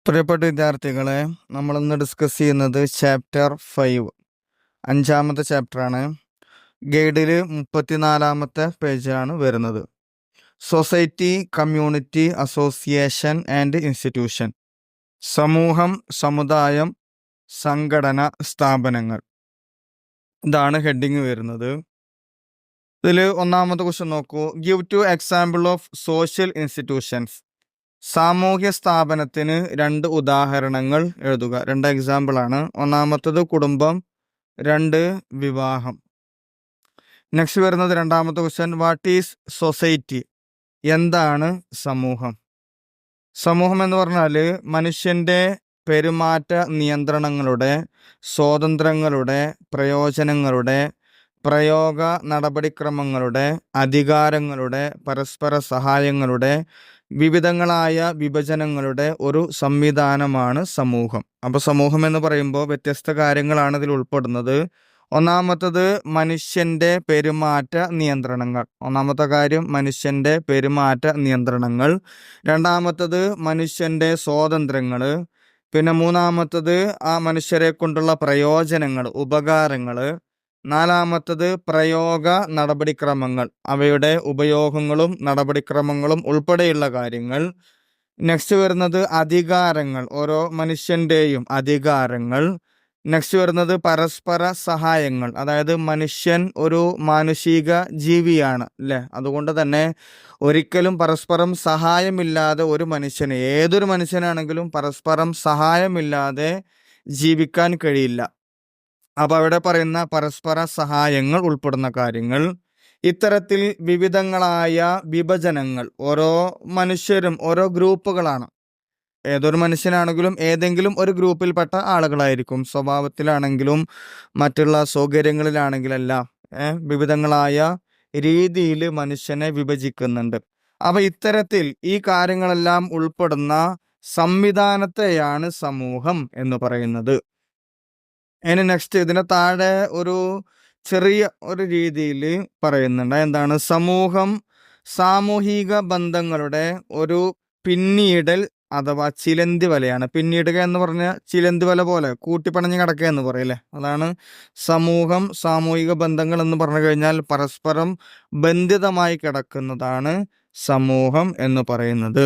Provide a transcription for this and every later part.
പ്രിയപ്പെട്ട വിദ്യാർത്ഥികളെ, നമ്മളിന്ന് ഡിസ്കസ് ചെയ്യുന്നത് ചാപ്റ്റർ 5, 5ാമത്തെ ചാപ്റ്ററാണ്. ഗൈഡിൽ 34ാമത്തെ പേജാണ് വരുന്നത്. Society, community, association and institution. സമൂഹം, സമുദായം, സംഘടന, സ്ഥാപനങ്ങൾ. ഇതാണ് ഹെഡിങ് വരുന്നത്. ഇതിൽ ഒന്നാമത്തെ ക്വസ്റ്റ്യൻ നോക്കൂ. Give two example of social institutions. സാമൂഹ്യ സ്ഥാപനത്തിന് 2 ഉദാഹരണങ്ങൾ എഴുതുക. 2 എക്സാമ്പിളാണ്. ഒന്നാമത്തത് കുടുംബം, 2 വിവാഹം. നെക്സ്റ്റ് വരുന്നത് രണ്ടാമത്തെ ക്വസ്റ്റ്യൻ. What is society? എന്താണ് സമൂഹം? സമൂഹം എന്ന് പറഞ്ഞാൽ മനുഷ്യൻ്റെ പെരുമാറ്റ നിയന്ത്രണങ്ങളുടെ, സ്വാതന്ത്ര്യങ്ങളുടെ, പ്രയോജനങ്ങളുടെ, പ്രയോഗ നടപടിക്രമങ്ങളുടെ, അധികാരങ്ങളുടെ, പരസ്പര സഹായങ്ങളുടെ, വിവിധങ്ങളായ വിഭജനങ്ങളുടെ ഒരു സംവിധാനമാണ് സമൂഹം. അപ്പോൾ സമൂഹം എന്ന് പറയുമ്പോൾ വ്യത്യസ്ത കാര്യങ്ങളാണ് ഇതിൽ ഉൾപ്പെടുന്നത്. ഒന്നാമത്തത് മനുഷ്യൻ്റെ പെരുമാറ്റ നിയന്ത്രണങ്ങൾ. ഒന്നാമത്തെ കാര്യം മനുഷ്യൻ്റെ പെരുമാറ്റ നിയന്ത്രണങ്ങൾ. രണ്ടാമത്തത് മനുഷ്യൻ്റെ സ്വാതന്ത്ര്യങ്ങൾ. പിന്നെ മൂന്നാമത്തത് ആ മനുഷ്യരെ കൊണ്ടുള്ള പ്രയോജനങ്ങൾ, ഉപകാരങ്ങൾ. നാലാമത്തത് പ്രയോഗ നടപടിക്രമങ്ങൾ, അവയുടെ ഉപയോഗങ്ങളും നടപടിക്രമങ്ങളും ഉൾപ്പെടെയുള്ള കാര്യങ്ങൾ. നെക്സ്റ്റ് വരുന്നത് അധികാരങ്ങൾ, ഓരോ മനുഷ്യൻ്റെയും അധികാരങ്ങൾ. നെക്സ്റ്റ് വരുന്നത് പരസ്പര സഹായങ്ങൾ, അതായത് മനുഷ്യൻ ഒരു മാനുഷിക ജീവിയാണ് അല്ലേ. അതുകൊണ്ട് തന്നെ ഒരിക്കലും പരസ്പരം സഹായമില്ലാതെ ഒരു മനുഷ്യന്, ഏതൊരു മനുഷ്യനാണെങ്കിലും പരസ്പരം സഹായമില്ലാതെ ജീവിക്കാൻ കഴിയില്ല. അപ്പോൾ അവിടെ പറയുന്ന പരസ്പര സഹായങ്ങൾ ഉൾപ്പെടുന്ന കാര്യങ്ങൾ. ഇത്തരത്തിൽ വിവിധങ്ങളായ വിഭജനങ്ങൾ, ഓരോ മനുഷ്യരും ഓരോ ഗ്രൂപ്പുകളാണ്. ഏതൊരു മനുഷ്യനാണെങ്കിലും ഏതെങ്കിലും ഒരു ഗ്രൂപ്പിൽപ്പെട്ട ആളുകളായിരിക്കും. സ്വഭാവത്തിലാണെങ്കിലും മറ്റുള്ള സൗകര്യങ്ങളിലാണെങ്കിലെല്ലാം വിവിധങ്ങളായ രീതിയിൽ മനുഷ്യനെ വിഭജിക്കുന്നുണ്ട്. അപ്പോൾ ഇത്തരത്തിൽ ഈ കാര്യങ്ങളെല്ലാം ഉൾപ്പെടുന്ന സംവിധാനത്തെയാണ് സമൂഹം എന്ന് പറയുന്നത്. ഇനി നെക്സ്റ്റ് ഇതിന് താഴെ ഒരു ചെറിയ ഒരു രീതിയിൽ പറയുന്നുണ്ട്. എന്താണ്? സമൂഹം സാമൂഹിക ബന്ധങ്ങളുടെ ഒരു പിന്നീടൽ അഥവാ ചിലന്തി വലയാണ്. പിന്നീടുക എന്ന് പറഞ്ഞാൽ ചിലന്തി വല പോലെ കൂട്ടിപ്പണഞ്ഞ് കിടക്കുക എന്ന് പറയില്ലേ, അതാണ് സമൂഹം. സാമൂഹിക ബന്ധങ്ങൾ എന്ന് പറഞ്ഞു കഴിഞ്ഞാൽ പരസ്പരം ബന്ധിതമായി കിടക്കുന്നതാണ് സമൂഹം എന്ന് പറയുന്നത്.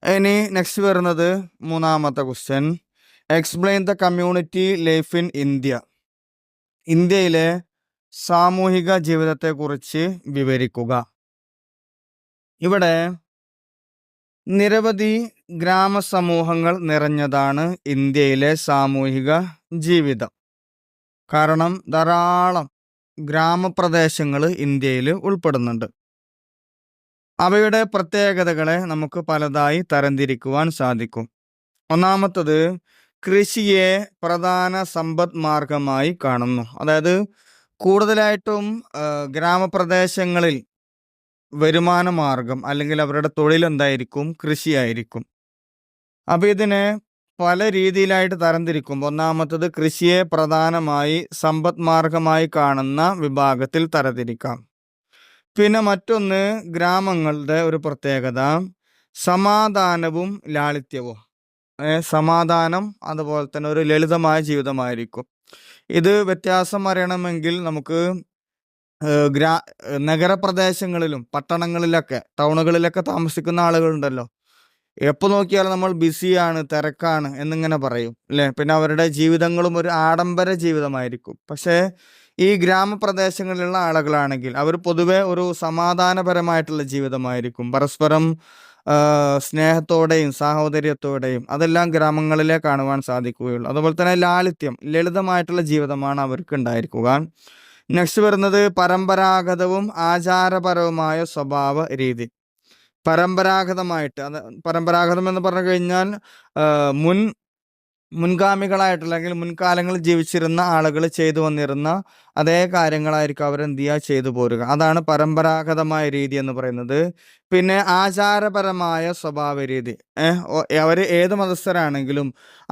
ഇനി നെക്സ്റ്റ് വരുന്നത് മൂന്നാമത്തെ question. Explain the community life in India. ഇന്ത്യയിലെ സാമൂഹിക ജീവിതത്തെക്കുറിച്ച് വിവരിക്കുക. ഇവിടെ നിരവധി ഗ്രാമസമൂഹങ്ങൾ നിറഞ്ഞതാണ് ഇന്ത്യയിലെ സാമൂഹിക ജീവിതം. കാരണം ധാരാളം ഗ്രാമപ്രദേശങ്ങൾ ഇന്ത്യയിൽ ഉൾപ്പെടുന്നുണ്ട്. അവയുടെ പ്രത്യേകതകളെ നമുക്ക് പലതായി തരംതിരിക്കുവാൻ സാധിക്കും. ഒന്നാമത്തത് കൃഷിയെ പ്രധാന സമ്പദ് മാർഗമായി കാണുന്നു. അതായത് കൂടുതലായിട്ടും ഗ്രാമപ്രദേശങ്ങളിൽ വരുമാന മാർഗം അല്ലെങ്കിൽ അവരുടെ തൊഴിൽ എന്തായിരിക്കും? കൃഷിയായിരിക്കും. അപ്പോൾ ഇതിനെ പല രീതിയിലായിട്ട് തരംതിരിക്കും. ഒന്നാമത്തത് കൃഷിയെ പ്രധാനമായി സമ്പദ് മാർഗമായി കാണുന്ന വിഭാഗത്തിൽ തരംതിരിക്കാം. പിന്നെ മറ്റൊന്ന് ഗ്രാമങ്ങളുടെ ഒരു പ്രത്യേകത സമാധാനവും ലാളിത്യവും. സമാധാനം, അതുപോലെ തന്നെ ഒരു ലളിതമായ ജീവിതമായിരിക്കും. ഇത് വ്യത്യാസം അറിയണമെങ്കിൽ നമുക്ക് നഗരപ്രദേശങ്ങളിലും പട്ടണങ്ങളിലൊക്കെ ടൗണുകളിലൊക്കെ താമസിക്കുന്ന ആളുകളുണ്ടല്ലോ, എപ്പോൾ നോക്കിയാലും നമ്മൾ ബിസിയാണ്, തിരക്കാണ് എന്നിങ്ങനെ പറയും അല്ലേ. പിന്നെ അവരുടെ ജീവിതങ്ങളും ഒരു ആഡംബര ജീവിതമായിരിക്കും. പക്ഷേ ഈ ഗ്രാമപ്രദേശങ്ങളിലുള്ള ആളുകളാണെങ്കിൽ അവർ പൊതുവെ ഒരു സമാധാനപരമായിട്ടുള്ള ജീവിതമായിരിക്കും. പരസ്പരം സ്നേഹത്തോടെയും സാഹോദര്യത്തോടെയും അതെല്ലാം ഗ്രാമങ്ങളിലെ കാണുവാൻ സാധിക്കുകയുള്ളൂ. അതുപോലെ തന്നെ ലാളിത്യം, ലളിതമായിട്ടുള്ള ജീവിതമാണ് അവർക്ക് ഉണ്ടായിരിക്കുക. നെക്സ്റ്റ് വരുന്നത് പരമ്പരാഗതവും ആചാരപരവുമായ സ്വഭാവ രീതി. പരമ്പരാഗതമായിട്ട്, പരമ്പരാഗതം എന്ന് പറഞ്ഞു കഴിഞ്ഞാൽ മുൻഗാമികളായിട്ടുള്ള അല്ലെങ്കിൽ മുൻകാലങ്ങളിൽ ജീവിച്ചിരുന്ന ആളുകൾ ചെയ്തു വന്നിരുന്ന അതേ കാര്യങ്ങളായിരിക്കും അവരെന്ത് ചെയ്യുക, ചെയ്തു പോരുക. അതാണ് പരമ്പരാഗതമായ രീതി എന്ന് പറയുന്നത്. പിന്നെ ആചാരപരമായ സ്വഭാവ രീതി. അവർ ഏത് മതസ്ഥരാണെങ്കിലും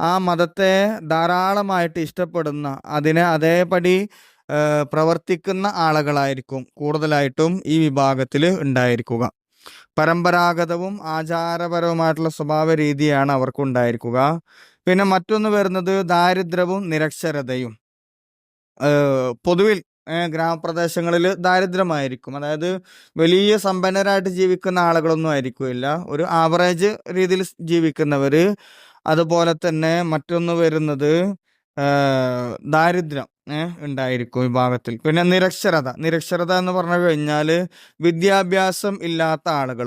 ആ മതത്തെ ധാരാളമായിട്ട് ഇഷ്ടപ്പെടുന്ന, അതിനെ അതേപടി പ്രവർത്തിക്കുന്ന ആളുകളായിരിക്കും കൂടുതലായിട്ടും ഈ വിഭാഗത്തിൽ ഉണ്ടായിരിക്കുക. പരമ്പരാഗതവും ആചാരപരവുമായിട്ടുള്ള സ്വഭാവ രീതിയാണ് അവർക്കുണ്ടായിരിക്കുക. പിന്നെ മറ്റൊന്ന് വരുന്നത് ദാരിദ്ര്യവും നിരക്ഷരതയും. പൊതുവിൽ ഗ്രാമപ്രദേശങ്ങളിൽ ദാരിദ്ര്യമായിരിക്കും. അതായത് വലിയ സമ്പന്നരായിട്ട് ജീവിക്കുന്ന ആളുകളൊന്നും ആയിരിക്കില്ല. ഒരു ആവറേജ് രീതിയിൽ ജീവിക്കുന്നവര്. അതുപോലെ തന്നെ മറ്റൊന്ന് വരുന്നത് ദാരിദ്ര്യം ഉണ്ടായിരിക്കും വിഭാഗത്തിൽ. പിന്നെ നിരക്ഷരത എന്ന് പറഞ്ഞു കഴിഞ്ഞാൽ വിദ്യാഭ്യാസം ഇല്ലാത്ത ആളുകൾ,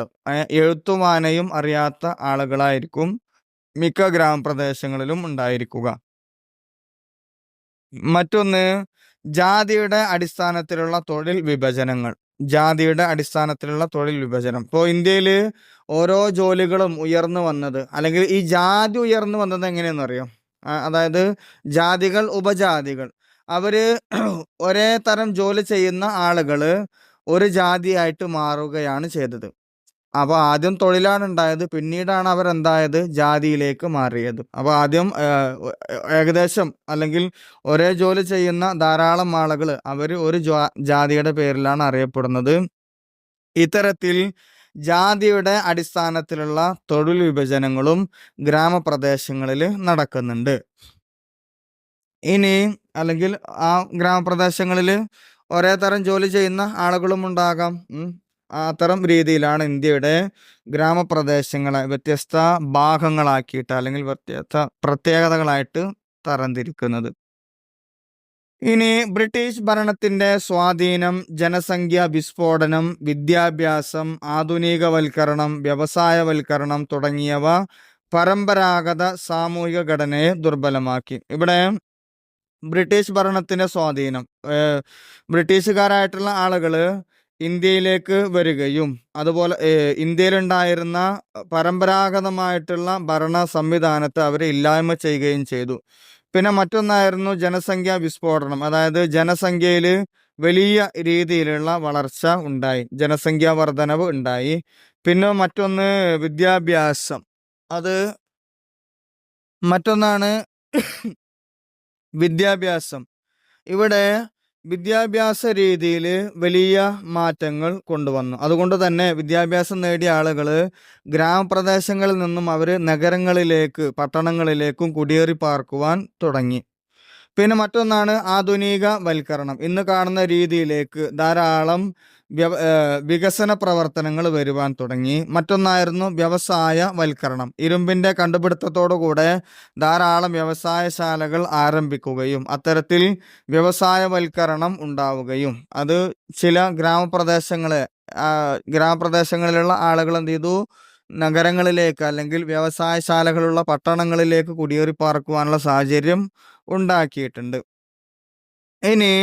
എഴുത്തും വായനയും അറിയാത്ത ആളുകളായിരിക്കും മിക്ക ഗ്രാമപ്രദേശങ്ങളിലും ഉണ്ടായിരിക്കുക. മറ്റൊന്ന് ജാതിയുടെ അടിസ്ഥാനത്തിലുള്ള തൊഴിൽ വിഭജനങ്ങൾ. ഇപ്പോൾ ഇന്ത്യയിൽ ഓരോ ജോലികളും ഉയർന്നു വന്നത്, അല്ലെങ്കിൽ ഈ ജാതി ഉയർന്നു വന്നത് എങ്ങനെയെന്ന് അറിയോ? അതായത് ജാതികൾ, ഉപജാതികൾ, അവര് ഒരേ തരം ജോലി ചെയ്യുന്ന ആളുകള് ഒരു ജാതിയായിട്ട് മാറുകയാണ് ചെയ്തത്. അപ്പൊ ആദ്യം തൊഴിലാണ് ഉണ്ടായത്, പിന്നീടാണ് അവരെന്തായത്, ജാതിയിലേക്ക് മാറിയത്. അപ്പൊ ആദ്യം ഏകദേശം അല്ലെങ്കിൽ ഒരേ ജോലി ചെയ്യുന്ന ധാരാളം ആളുകൾ അവർ ഒരു ജാതിയുടെ പേരിലാണ് അറിയപ്പെടുന്നത്. ഇത്തരത്തിൽ ജാതിയുടെ അടിസ്ഥാനത്തിലുള്ള തൊഴിൽ വിഭജനങ്ങളും ഗ്രാമപ്രദേശങ്ങളിൽ നടക്കുന്നുണ്ട്. ഇനി അല്ലെങ്കിൽ ആ ഗ്രാമപ്രദേശങ്ങളിൽ ഒരേ തരം ജോലി ചെയ്യുന്ന ആളുകളും ഉണ്ടാകാം. അത്തരം രീതിയിലാണ് ഇന്ത്യയുടെ ഗ്രാമപ്രദേശങ്ങളെ വ്യത്യസ്ത ഭാഗങ്ങളാക്കിയിട്ട് അല്ലെങ്കിൽ വ്യത്യസ്ത പ്രത്യേകതകളായിട്ട് തരംതിരിക്കുന്നത്. ഇനി ബ്രിട്ടീഷ് ഭരണത്തിന്റെ സ്വാധീനം, ജനസംഖ്യ വിസ്ഫോടനം, വിദ്യാഭ്യാസം, ആധുനികവൽക്കരണം, വ്യവസായവൽക്കരണം തുടങ്ങിയവ പരമ്പരാഗത സാമൂഹിക ഘടനയെ ദുർബലമാക്കി. ഇവിടെ ബ്രിട്ടീഷ് ഭരണത്തിന്റെ സ്വാധീനം, ബ്രിട്ടീഷുകാരായിട്ടുള്ള ആളുകള് ഇന്ത്യയിലേക്ക് വരികയും അതുപോലെ ഇന്ത്യയിലുണ്ടായിരുന്ന പരമ്പരാഗതമായിട്ടുള്ള ഭരണ സംവിധാനത്തെ അവരെ ഇല്ലായ്മ ചെയ്യുകയും ചെയ്തു. പിന്നെ മറ്റൊന്നായിരുന്നു ജനസംഖ്യാ വിസ്ഫോടനം. അതായത് ജനസംഖ്യയിൽ വലിയ രീതിയിലുള്ള വളർച്ച ഉണ്ടായി, ജനസംഖ്യാ വർധനവ് ഉണ്ടായി. പിന്നെ മറ്റൊന്ന് വിദ്യാഭ്യാസം, അത് മറ്റൊന്നാണ് വിദ്യാഭ്യാസം. ഇവിടെ വിദ്യാഭ്യാസ രീതിയിൽ വലിയ മാറ്റങ്ങൾ കൊണ്ടുവന്നു. അതുകൊണ്ട് തന്നെ വിദ്യാഭ്യാസം നേടിയ ആളുകൾ ഗ്രാമപ്രദേശങ്ങളിൽ നിന്നും അവർ നഗരങ്ങളിലേക്ക്, പട്ടണങ്ങളിലേക്കും കുടിയേറി പാർക്കുവാൻ തുടങ്ങി. പിന്നെ മറ്റൊന്നാണ് ആധുനികവൽക്കരണം. ഇന്ന് കാണുന്ന രീതിയിലേക്ക് ധാരാളം വികസന പ്രവർത്തനങ്ങൾ വരുവാൻ തുടങ്ങി. മറ്റൊന്നായിരുന്നു വ്യവസായവൽക്കരണം. ഇരുമ്പിന്റെ കണ്ടുപിടുത്തത്തോടുകൂടെ ധാരാളം വ്യവസായശാലകൾ ആരംഭിക്കുകയും അത്തരത്തിൽ വ്യവസായവൽക്കരണം ഉണ്ടാവുകയും അത് ചില ഗ്രാമപ്രദേശങ്ങളിലുള്ള ആളുകൾ എന്ത് ചെയ്തു, നഗരങ്ങളിലേക്ക് അല്ലെങ്കിൽ വ്യവസായശാലകളുള്ള പട്ടണങ്ങളിലേക്ക് കുടിയേറി പാർക്കുവാനുള്ള സാഹചര്യം ഉണ്ടാക്കിയിട്ടുണ്ട്. ഇനി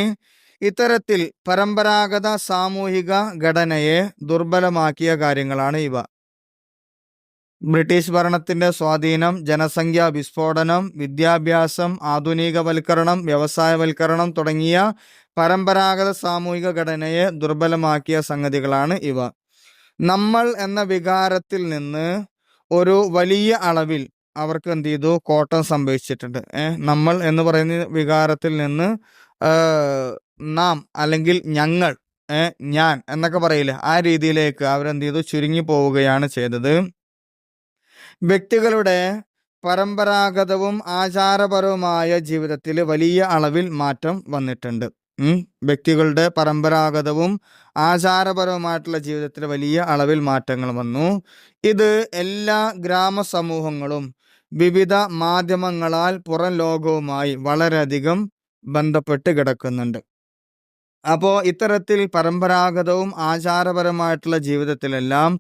ഇത്തരത്തിൽ പരമ്പരാഗത സാമൂഹിക ഘടനയെ ദുർബലമാക്കിയ കാര്യങ്ങളാണ് ഇവ. ബ്രിട്ടീഷ് ഭരണത്തിന്റെ സ്വാധീനം, ജനസംഖ്യാ വിസ്ഫോടനം, വിദ്യാഭ്യാസം, ആധുനികവൽക്കരണം, വ്യവസായവൽക്കരണം തുടങ്ങിയ പരമ്പരാഗത സാമൂഹിക ഘടനയെ ദുർബലമാക്കിയ സംഗതികളാണ് ഇവ. നമ്മൾ എന്ന വികാരത്തിൽ നിന്ന് ഒരു വലിയ അളവിൽ അവർക്ക് എന്ത് ചെയ്തു, കോട്ടം സംഭവിച്ചിട്ടുണ്ട്. നമ്മൾ എന്ന് പറയുന്ന വികാരത്തിൽ നിന്ന് നാം അല്ലെങ്കിൽ ഞങ്ങൾ, ഞാൻ എന്നൊക്കെ പറയില്ലേ, ആ രീതിയിലേക്ക് അവരെന്ത് ചെയ്തു, ചുരുങ്ങി പോവുകയാണ് ചെയ്തത്. വ്യക്തികളുടെ പരമ്പരാഗതവും ആചാരപരവുമായ ജീവിതത്തിൽ വലിയ അളവിൽ മാറ്റം വന്നിട്ടുണ്ട്. വ്യക്തികളുടെ പരമ്പരാഗതവും ആചാരപരവുമായിട്ടുള്ള ജീവിതത്തിൽ വലിയ അളവിൽ മാറ്റങ്ങൾ വന്നു. ഇത് എല്ലാ ഗ്രാമസമൂഹങ്ങളും വിവിധ മാധ്യമങ്ങളാൽ പുറം ലോകവുമായി വളരെയധികം ബന്ധപ്പെട്ട് കിടക്കുന്നുണ്ട്. അപ്പോൾ ഇത്തരത്തിൽ പരമ്പരാഗതവും ആചാരപരമായിട്ടുള്ള ജീവിതത്തിലെല്ലാം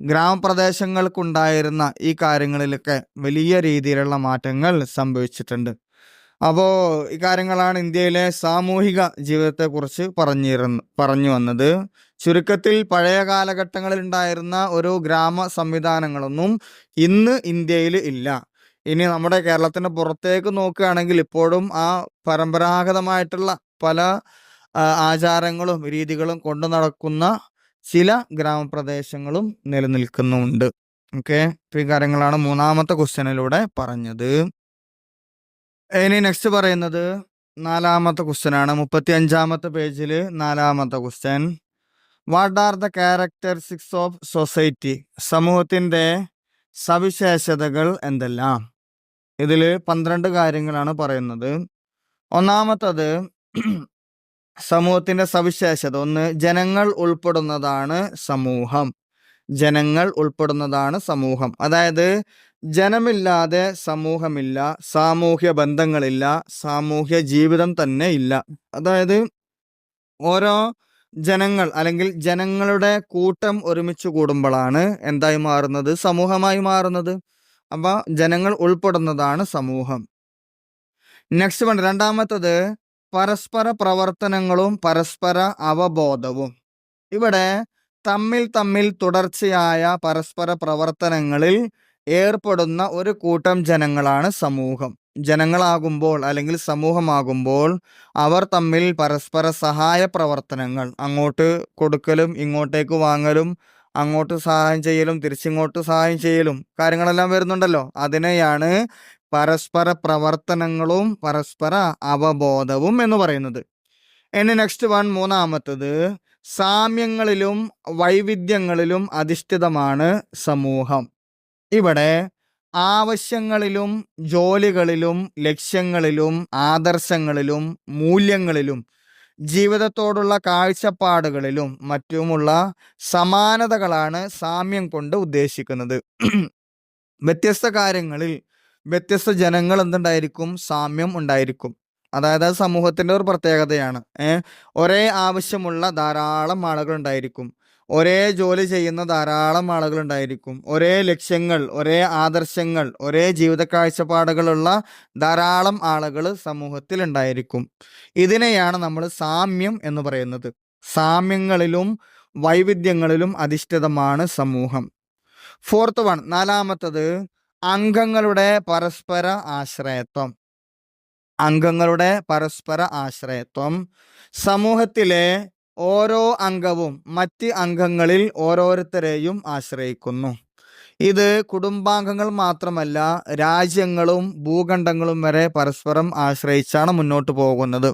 ഗ്രാമപ്രദേശങ്ങൾക്കുണ്ടായിരുന്ന ഈ കാര്യങ്ങളിലൊക്കെ വലിയ രീതിയിലുള്ള മാറ്റങ്ങൾ സംഭവിച്ചിട്ടുണ്ട്. അപ്പോൾ ഈ കാര്യങ്ങളാണ് ഇന്ത്യയിലെ സാമൂഹിക ജീവിതത്തെക്കുറിച്ച് പറഞ്ഞു വന്നത്. ചുരുക്കത്തിൽ പഴയ കാലഘട്ടങ്ങളിൽ ഉണ്ടായിരുന്ന ഒരു ഗ്രാമ സംവിധാനങ്ങളൊന്നും ഇന്ന് ഇന്ത്യയിൽ ഇല്ല. ഇനി നമ്മുടെ കേരളത്തിന് പുറത്തേക്ക് നോക്കുകയാണെങ്കിൽ ഇപ്പോഴും ആ പരമ്പരാഗതമായിട്ടുള്ള പല ആചാരങ്ങളും രീതികളും കൊണ്ടു നടക്കുന്ന ചില ഗ്രാമപ്രദേശങ്ങളും നിലനിൽക്കുന്നുണ്ട്. ഓക്കെ, ഈ കാര്യങ്ങളാണ് മൂന്നാമത്തെ ക്വസ്റ്റ്യനിലൂടെ പറഞ്ഞത്. ഇനി നെക്സ്റ്റ് പറയുന്നത് നാലാമത്തെ ക്വസ്റ്റ്യൻ ആണ്. 35-ാമത്തെ പേജിൽ നാലാമത്തെ question. What are the characteristics of society? സമൂഹത്തിന്റെ സവിശേഷതകൾ എന്തെല്ലാം? ഇതിൽ 12 കാര്യങ്ങളാണ് പറയുന്നത്. ഒന്നാമത്തത് സമൂഹത്തിന്റെ സവിശേഷത. 1, ജനങ്ങൾ ഉൾപ്പെടുന്നതാണ് സമൂഹം. ജനങ്ങൾ ഉൾപ്പെടുന്നതാണ് സമൂഹം. അതായത് ജനമില്ലാതെ സമൂഹമില്ല, സാമൂഹ്യ ബന്ധങ്ങളില്ല, സാമൂഹ്യ ജീവിതം തന്നെ ഇല്ല. അതായത് ഓരോ ജനങ്ങൾ അല്ലെങ്കിൽ ജനങ്ങളുടെ കൂട്ടം ഒരുമിച്ച് കൂടുമ്പോഴാണ് എന്തായി മാറുന്നത്? സമൂഹമായി മാറുന്നത്. അപ്പൊ ജനങ്ങൾ ഉൾപ്പെടുന്നതാണ് സമൂഹം. നെക്സ്റ്റ് വൺ, രണ്ടാമത്തത് പരസ്പര പ്രവർത്തനങ്ങളും പരസ്പര അവബോധവും. ഇവിടെ തമ്മിൽ തുടർച്ചയായ പരസ്പര പ്രവർത്തനങ്ങളിൽ ഏർപ്പെടുന്ന ഒരു കൂട്ടം ജനങ്ങളാണ് സമൂഹം. ജനങ്ങളാകുമ്പോൾ അല്ലെങ്കിൽ സമൂഹമാകുമ്പോൾ അവർ തമ്മിൽ പരസ്പര സഹായ പ്രവർത്തനങ്ങൾ, അങ്ങോട്ട് കൊടുക്കലും ഇങ്ങോട്ടേക്ക് വാങ്ങലും, അങ്ങോട്ട് സഹായം ചെയ്യലും തിരിച്ചിങ്ങോട്ട് സഹായം ചെയ്യലും കാര്യങ്ങളെല്ലാം വരുന്നുണ്ടല്ലോ. അതിനെയാണ് പരസ്പര പ്രവർത്തനങ്ങളും പരസ്പര അവബോധവും എന്ന് പറയുന്നത്. ഇനി നെക്സ്റ്റ് വൺ, മൂന്നാമത്തത് സാമ്യങ്ങളിലും വൈവിധ്യങ്ങളിലും അധിഷ്ഠിതമാണ് സമൂഹം. ഇവിടെ ആവശ്യങ്ങളിലും ജോലികളിലും ലക്ഷ്യങ്ങളിലും ആദർശങ്ങളിലും മൂല്യങ്ങളിലും ജീവിതത്തോടുള്ള കാഴ്ചപ്പാടുകളിലും മറ്റുമുള്ള സമാനതകളാണ് സാമ്യം കൊണ്ട് ഉദ്ദേശിക്കുന്നത്. വ്യത്യസ്ത കാര്യങ്ങളിൽ വ്യത്യസ്ത ജനങ്ങൾ എന്തുണ്ടായിരിക്കും? സാമ്യം ഉണ്ടായിരിക്കും. അതായത് അത് സമൂഹത്തിന്റെ ഒരു പ്രത്യേകതയാണ്. ഒരേ ആവശ്യമുള്ള ധാരാളം ആളുകൾ ഉണ്ടായിരിക്കും. ഒരേ ജോലി ചെയ്യുന്ന ധാരാളം ആളുകൾ ഉണ്ടായിരിക്കും. ഒരേ ലക്ഷ്യങ്ങൾ, ഒരേ ആദർശങ്ങൾ, ഒരേ ജീവിത കാഴ്ചപ്പാടുകളുള്ള ധാരാളം ആളുകൾ സമൂഹത്തിൽ ഉണ്ടായിരിക്കും. ഇതിനെയാണ് നമ്മൾ സാമ്യം എന്ന് പറയുന്നത്. സാമ്യങ്ങളിലും വൈവിധ്യങ്ങളിലും അധിഷ്ഠിതമാണ് സമൂഹം. ഫോർത്ത് വൺ, നാലാമത്തത് അംഗങ്ങളുടെ പരസ്പര ആശ്രയത്വം. അംഗങ്ങളുടെ പരസ്പര ആശ്രയത്വം. സമൂഹത്തിലെ ഓരോ അംഗവും മറ്റ് അംഗങ്ങളിൽ ഓരോരുത്തരെയും ആശ്രയിക്കുന്നു. ഇത് കുടുംബാംഗങ്ങൾ മാത്രമല്ല, രാജ്യങ്ങളും ഭൂഖണ്ഡങ്ങളും വരെ പരസ്പരം ആശ്രയിച്ചാണ് മുന്നോട്ട് പോകുന്നത്.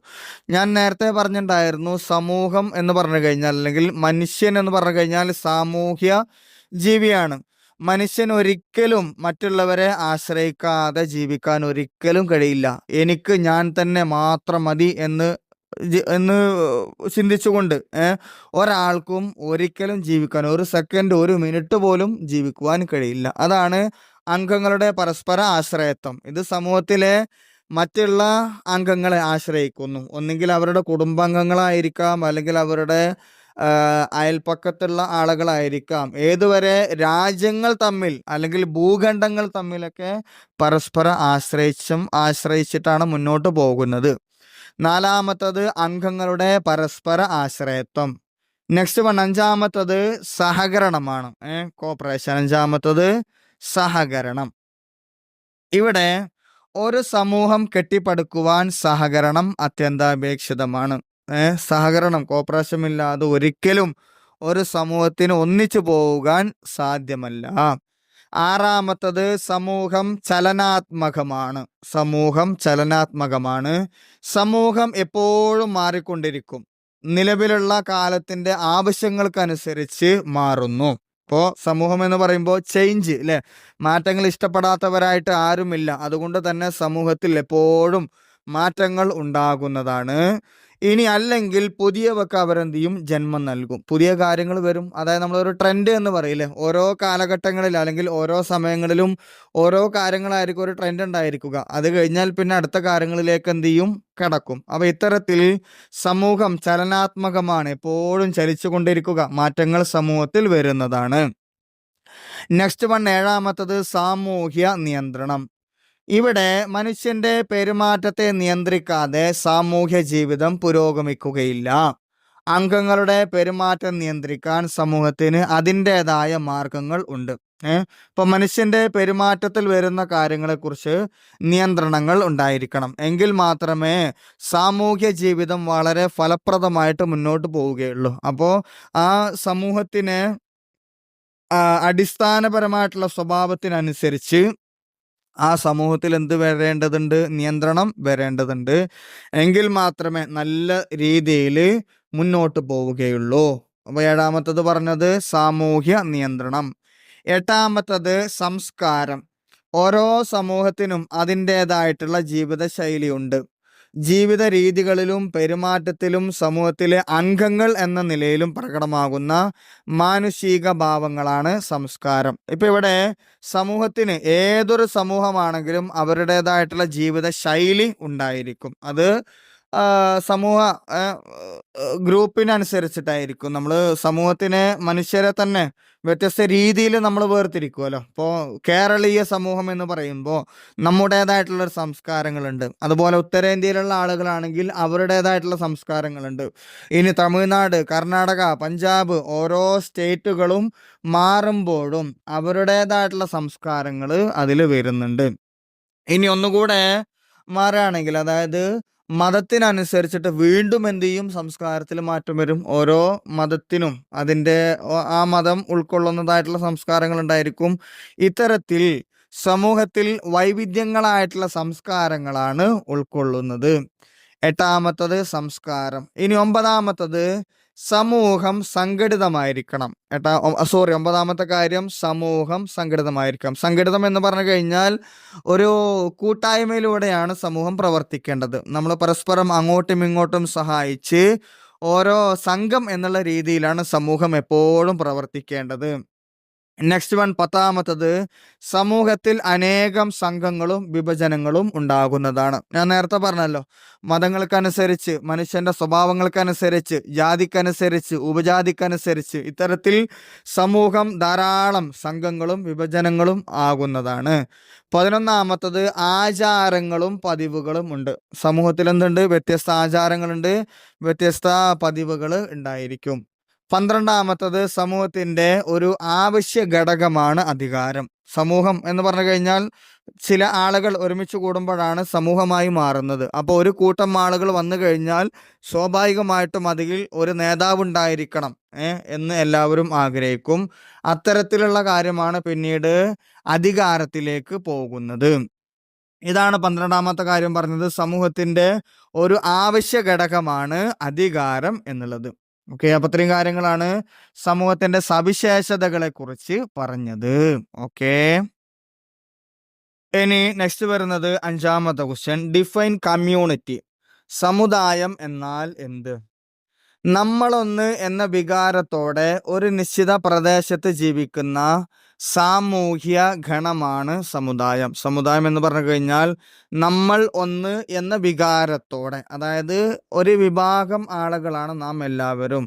ഞാൻ നേരത്തെ പറഞ്ഞിട്ടുണ്ടായിരുന്നു, സമൂഹം എന്ന് പറഞ്ഞു കഴിഞ്ഞാൽ അല്ലെങ്കിൽ മനുഷ്യൻ എന്ന് പറഞ്ഞു കഴിഞ്ഞാൽ സാമൂഹ്യ ജീവിയാണ്. മനുഷ്യൻ ഒരിക്കലും മറ്റുള്ളവരെ ആശ്രയിക്കാതെ ജീവിക്കാൻ ഒരിക്കലും കഴിയില്ല. എനിക്ക് ഞാൻ തന്നെ മാത്രം മതി എന്ന് ചിന്തിച്ചുകൊണ്ട് ഒരാൾക്കും ഒരിക്കലും ജീവിക്കാൻ, ഒരു സെക്കൻഡ്, ഒരു മിനിറ്റ് പോലും ജീവിക്കുവാൻ കഴിയില്ല. അതാണ് അംഗങ്ങളുടെ പരസ്പര ആശ്രയത്വം. ഇത് സമൂഹത്തിലെ മറ്റുള്ള അംഗങ്ങളെ ആശ്രയിക്കുന്നു. ഒന്നുകിൽ അവരുടെ കുടുംബാംഗങ്ങളായിരിക്കാം, അല്ലെങ്കിൽ അവരുടെ അയൽപ്പക്കത്തുള്ള ആളുകളായിരിക്കാം. ഏതുവരെ രാജ്യങ്ങൾ തമ്മിൽ അല്ലെങ്കിൽ ഭൂഖണ്ഡങ്ങൾ തമ്മിലൊക്കെ പരസ്പര ആശ്രയിച്ചിട്ടാണ് മുന്നോട്ട് പോകുന്നത്. നാലാമത്തത് അംഗങ്ങളുടെ പരസ്പര ആശ്രയത്വം. നെക്സ്റ്റ് വൺ, അഞ്ചാമത്തത് സഹകരണമാണ്. കോപ്പറേഷൻ. അഞ്ചാമത്തത് സഹകരണം. ഇവിടെ ഒരു സമൂഹം കെട്ടിപ്പടുക്കുവാൻ സഹകരണം അത്യന്താപേക്ഷിതമാണ്. സഹകരണം, കോപ്പറേഷൻ ഇല്ലാതെ ഒരിക്കലും ഒരു സമൂഹത്തിന് ഒന്നിച്ചു പോകാൻ സാധ്യമല്ല. ആറാമത്തത് സമൂഹം ചലനാത്മകമാണ്. സമൂഹം ചലനാത്മകമാണ്. സമൂഹം എപ്പോഴും മാറിക്കൊണ്ടിരിക്കും. നിലവിലുള്ള കാലത്തിന്റെ ആവശ്യങ്ങൾക്കനുസരിച്ച് മാറുന്നു. ഇപ്പോൾ സമൂഹം എന്ന് പറയുമ്പോൾ ചേഞ്ച് അല്ലെ, മാറ്റങ്ങൾ ഇഷ്ടപ്പെടാത്തവരായിട്ട് ആരുമില്ല. അതുകൊണ്ട് തന്നെ സമൂഹത്തിൽ എപ്പോഴും മാറ്റങ്ങൾ ഉണ്ടാകുന്നതാണ്. ഇനി അല്ലെങ്കിൽ പുതിയവക്ക് അവരെന്ത് ചെയ്യും? ജന്മം നൽകും. പുതിയ കാര്യങ്ങൾ വരും. അതായത് നമ്മളൊരു ട്രെൻഡ് എന്ന് പറയില്ലേ, ഓരോ കാലഘട്ടങ്ങളിൽ അല്ലെങ്കിൽ ഓരോ സമയങ്ങളിലും ഓരോ കാര്യങ്ങളായിരിക്കും ഒരു ട്രെൻഡ് ഉണ്ടായിരിക്കുക. അത് കഴിഞ്ഞാൽ പിന്നെ അടുത്ത കാര്യങ്ങളിലേക്ക് എന്ത് ചെയ്യും? കടക്കും. അപ്പൊ ഇത്തരത്തിൽ സമൂഹം ചലനാത്മകമാണ്, എപ്പോഴും ചലിച്ചു കൊണ്ടിരിക്കുക. മാറ്റങ്ങൾ സമൂഹത്തിൽ വരുന്നതാണ്. നെക്സ്റ്റ് വൺ, ഏഴാമത്തത് സാമൂഹ്യ നിയന്ത്രണം. ഇവിടെ മനുഷ്യന്റെ പെരുമാറ്റത്തെ നിയന്ത്രിക്കാതെ സാമൂഹ്യ ജീവിതം പുരോഗമിക്കുകയില്ല. അംഗങ്ങളുടെ പെരുമാറ്റം നിയന്ത്രിക്കാൻ സമൂഹത്തിന് അതിൻ്റെതായ മാർഗങ്ങൾ ഉണ്ട്. ഇപ്പൊ മനുഷ്യന്റെ പെരുമാറ്റത്തിൽ വരുന്ന കാര്യങ്ങളെക്കുറിച്ച് നിയന്ത്രണങ്ങൾ ഉണ്ടായിരിക്കണം. എങ്കിൽ മാത്രമേ സാമൂഹ്യ ജീവിതം വളരെ ഫലപ്രദമായിട്ട് മുന്നോട്ട് പോവുകയുള്ളൂ. അപ്പോൾ ആ സമൂഹത്തിന് അടിസ്ഥാനപരമായിട്ടുള്ള സ്വഭാവത്തിനനുസരിച്ച് ആ സമൂഹത്തിൽ എന്ത് വരേണ്ടതുണ്ട്? നിയന്ത്രണം വരേണ്ടതുണ്ട്. എങ്കിൽ മാത്രമേ നല്ല രീതിയിൽ മുന്നോട്ട് പോവുകയുള്ളൂ. അപ്പോൾ ഏഴാമത്തത് പറഞ്ഞത് സാമൂഹ്യ നിയന്ത്രണം. എട്ടാമത്തത് സംസ്കാരം. ഓരോ സമൂഹത്തിനും അതിൻ്റേതായിട്ടുള്ള ജീവിതശൈലിയുണ്ട്. ജീവിത രീതികളിലും പെരുമാറ്റത്തിലും സമൂഹത്തിലെ അംഗങ്ങൾ എന്ന നിലയിലും പ്രകടമാകുന്ന മാനുഷിക ഭാവങ്ങളാണ് സംസ്കാരം. ഇപ്പം ഇവിടെ സമൂഹത്തിന്, ഏതൊരു സമൂഹമാണെങ്കിലും അവരുടേതായിട്ടുള്ള ജീവിത ശൈലി ഉണ്ടായിരിക്കും. അത് സമൂഹ ഗ്രൂപ്പിനനുസരിച്ചിട്ടായിരിക്കും. നമ്മൾ സമൂഹത്തിനെ, മനുഷ്യരെ തന്നെ വ്യത്യസ്ത രീതിയിൽ നമ്മൾ വേർതിരിക്കുമല്ലോ. ഇപ്പോൾ കേരളീയ സമൂഹം എന്ന് പറയുമ്പോൾ നമ്മുടേതായിട്ടുള്ളൊരു സംസ്കാരങ്ങളുണ്ട്. അതുപോലെ ഉത്തരേന്ത്യയിലുള്ള ആളുകളാണെങ്കിൽ അവരുടേതായിട്ടുള്ള സംസ്കാരങ്ങളുണ്ട്. ഇനി തമിഴ്നാട്, കർണാടക, പഞ്ചാബ്, ഓരോ സ്റ്റേറ്റുകളും മാറുമ്പോഴും അവരുടേതായിട്ടുള്ള സംസ്കാരങ്ങൾ അതിൽ വരുന്നുണ്ട്. ഇനി ഒന്നുകൂടെ മാറുകയാണെങ്കിൽ, അതായത് മതത്തിനനുസരിച്ചിട്ട് വീണ്ടും എന്ത് ചെയ്യും, സംസ്കാരത്തിൽ മാറ്റം വരും. ഓരോ മതത്തിനും അതിൻ്റെ ആ മതം ഉൾക്കൊള്ളുന്നതായിട്ടുള്ള സംസ്കാരങ്ങൾ ഉണ്ടായിരിക്കും. ഇത്തരത്തിൽ സമൂഹത്തിൽ വൈവിധ്യങ്ങളായിട്ടുള്ള സംസ്കാരങ്ങളാണ് ഉൾക്കൊള്ളുന്നത്. എട്ടാമത്തത് സംസ്കാരം. ഇനി ഒമ്പതാമത്തത് സമൂഹം സംഘടിതമായിരിക്കണം. ഒമ്പതാമത്തെ കാര്യം സമൂഹം സംഘടിതമായിരിക്കണം. സംഘടിതം എന്ന് പറഞ്ഞു കഴിഞ്ഞാൽ ഒരു കൂട്ടായ്മയിലൂടെയാണ് സമൂഹം പ്രവർത്തിക്കേണ്ടത്. നമ്മൾ പരസ്പരം അങ്ങോട്ടും ഇങ്ങോട്ടും സഹായിച്ച് ഓരോ സംഘം എന്നുള്ള രീതിയിലാണ് സമൂഹം എപ്പോഴും പ്രവർത്തിക്കേണ്ടത്. നെക്സ്റ്റ് വൺ, പത്താമത്തത് സമൂഹത്തിൽ അനേകം സംഘങ്ങളും വിഭജനങ്ങളും ഉണ്ടാകുന്നതാണ്. ഞാൻ നേരത്തെ പറഞ്ഞല്ലോ, മതങ്ങൾക്കനുസരിച്ച്, മനുഷ്യന്റെ സ്വഭാവങ്ങൾക്കനുസരിച്ച്, ജാതിക്കനുസരിച്ച്, ഉപജാതിക്കനുസരിച്ച് ഇത്തരത്തിൽ സമൂഹം ധാരാളം സംഘങ്ങളും വിഭജനങ്ങളും ആകുന്നതാണ്. 11ാമത്തത് ആചാരങ്ങളും പതിവുകളും ഉണ്ട്. സമൂഹത്തിൽ എന്തുണ്ട്? വ്യത്യസ്ത ആചാരങ്ങളുണ്ട്, വ്യത്യസ്ത പതിവുകൾ ഉണ്ടായിരിക്കും. 12ാമത്തത് സമൂഹത്തിന്റെ ഒരു ആവശ്യ ഘടകമാണ് അധികാരം. സമൂഹം എന്ന് പറഞ്ഞു കഴിഞ്ഞാൽ ചില ആളുകൾ ഒരുമിച്ച് കൂടുമ്പോഴാണ് സമൂഹമായി മാറുന്നത്. അപ്പോൾ ഒരു കൂട്ടം ആളുകൾ വന്നു കഴിഞ്ഞാൽ സ്വാഭാവികമായിട്ടും അതിൽ ഒരു നേതാവ് ഉണ്ടായിരിക്കണം എന്ന് എല്ലാവരും ആഗ്രഹിക്കും. അത്തരത്തിലുള്ള കാര്യമാണ് പിന്നീട് അധികാരത്തിലേക്ക് പോകുന്നത്. ഇതാണ് 12ാമത്തെ കാര്യം പറഞ്ഞത്. സമൂഹത്തിന്റെ ഒരു ആവശ്യ ഘടകമാണ് അധികാരം എന്നുള്ളത്. ഓക്കെ, അപ്പൊ ഇത്രയും കാര്യങ്ങളാണ് സമൂഹത്തിന്റെ സവിശേഷതകളെ കുറിച്ച് പറഞ്ഞത്. ഓക്കെ, ഇനി നെക്സ്റ്റ് വരുന്നത് 5ാമത്തെ ക്വസ്റ്റ്യൻ. Define community. സമുദായം എന്നാൽ എന്ത്? നമ്മളൊന്ന് എന്ന വികാരത്തോടെ ഒരു നിശ്ചിത പ്രദേശത്ത് ജീവിക്കുന്ന സാമൂഹ്യ ഗണമാണ് സമുദായം. സമുദായം എന്ന് പറഞ്ഞു കഴിഞ്ഞാൽ നമ്മൾ ഒന്ന് എന്ന വികാരത്തോടെ, അതായത് ഒരു വിഭാഗം ആളുകളാണ് നാം എല്ലാവരും